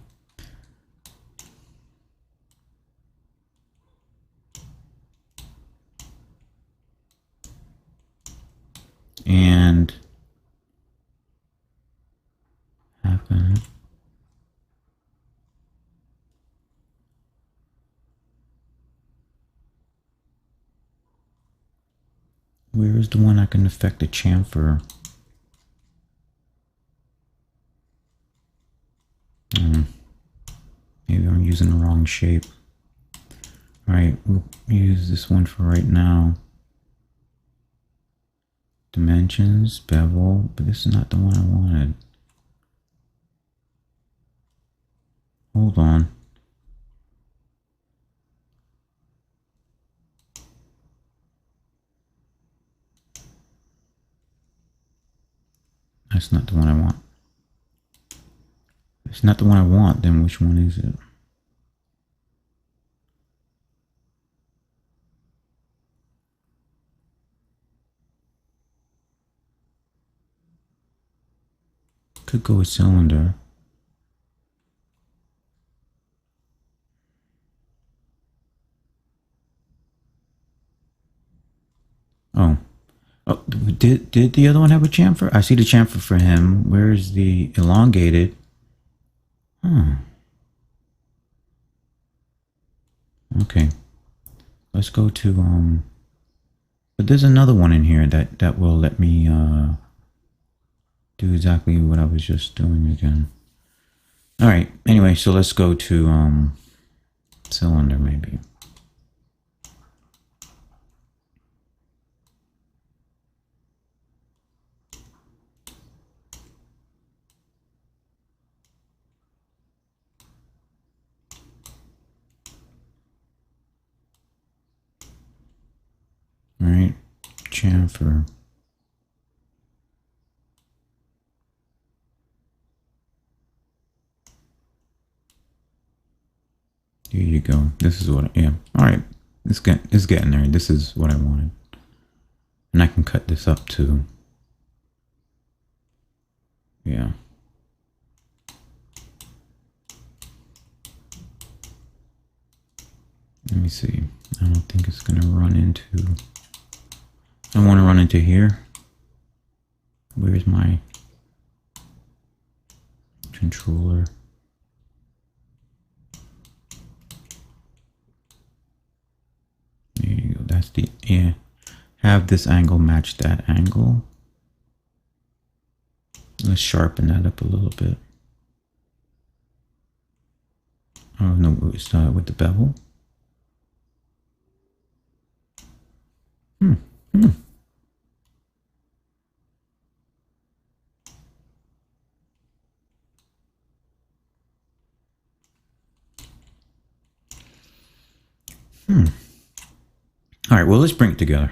And happen. Where is the one I can affect the chamfer? Maybe I'm using the wrong shape. All right, we'll use this one for right now. Dimensions, bevel, but this is not the one I wanted. Hold on. That's not the one I want. If it's not the one I want, then which one is it? Could go with cylinder. Oh. Oh, did the other one have a chamfer? I see the chamfer for him. Where is the elongated? Okay. Let's go to but there's another one in here that will let me do exactly what I was just doing again. All right. Anyway, so let's go to cylinder maybe. All right. Chamfer. Here you go. This is what, yeah. All right. It's getting there. This is what I wanted. And I can cut this up too. Yeah. Let me see. I don't think it's going to run into... I want to run into here. Where's my controller? There you go. That's the... Yeah. Have this angle match that angle. Let's sharpen that up a little bit. Oh no, it's not with the bevel. All right, well, let's bring it together.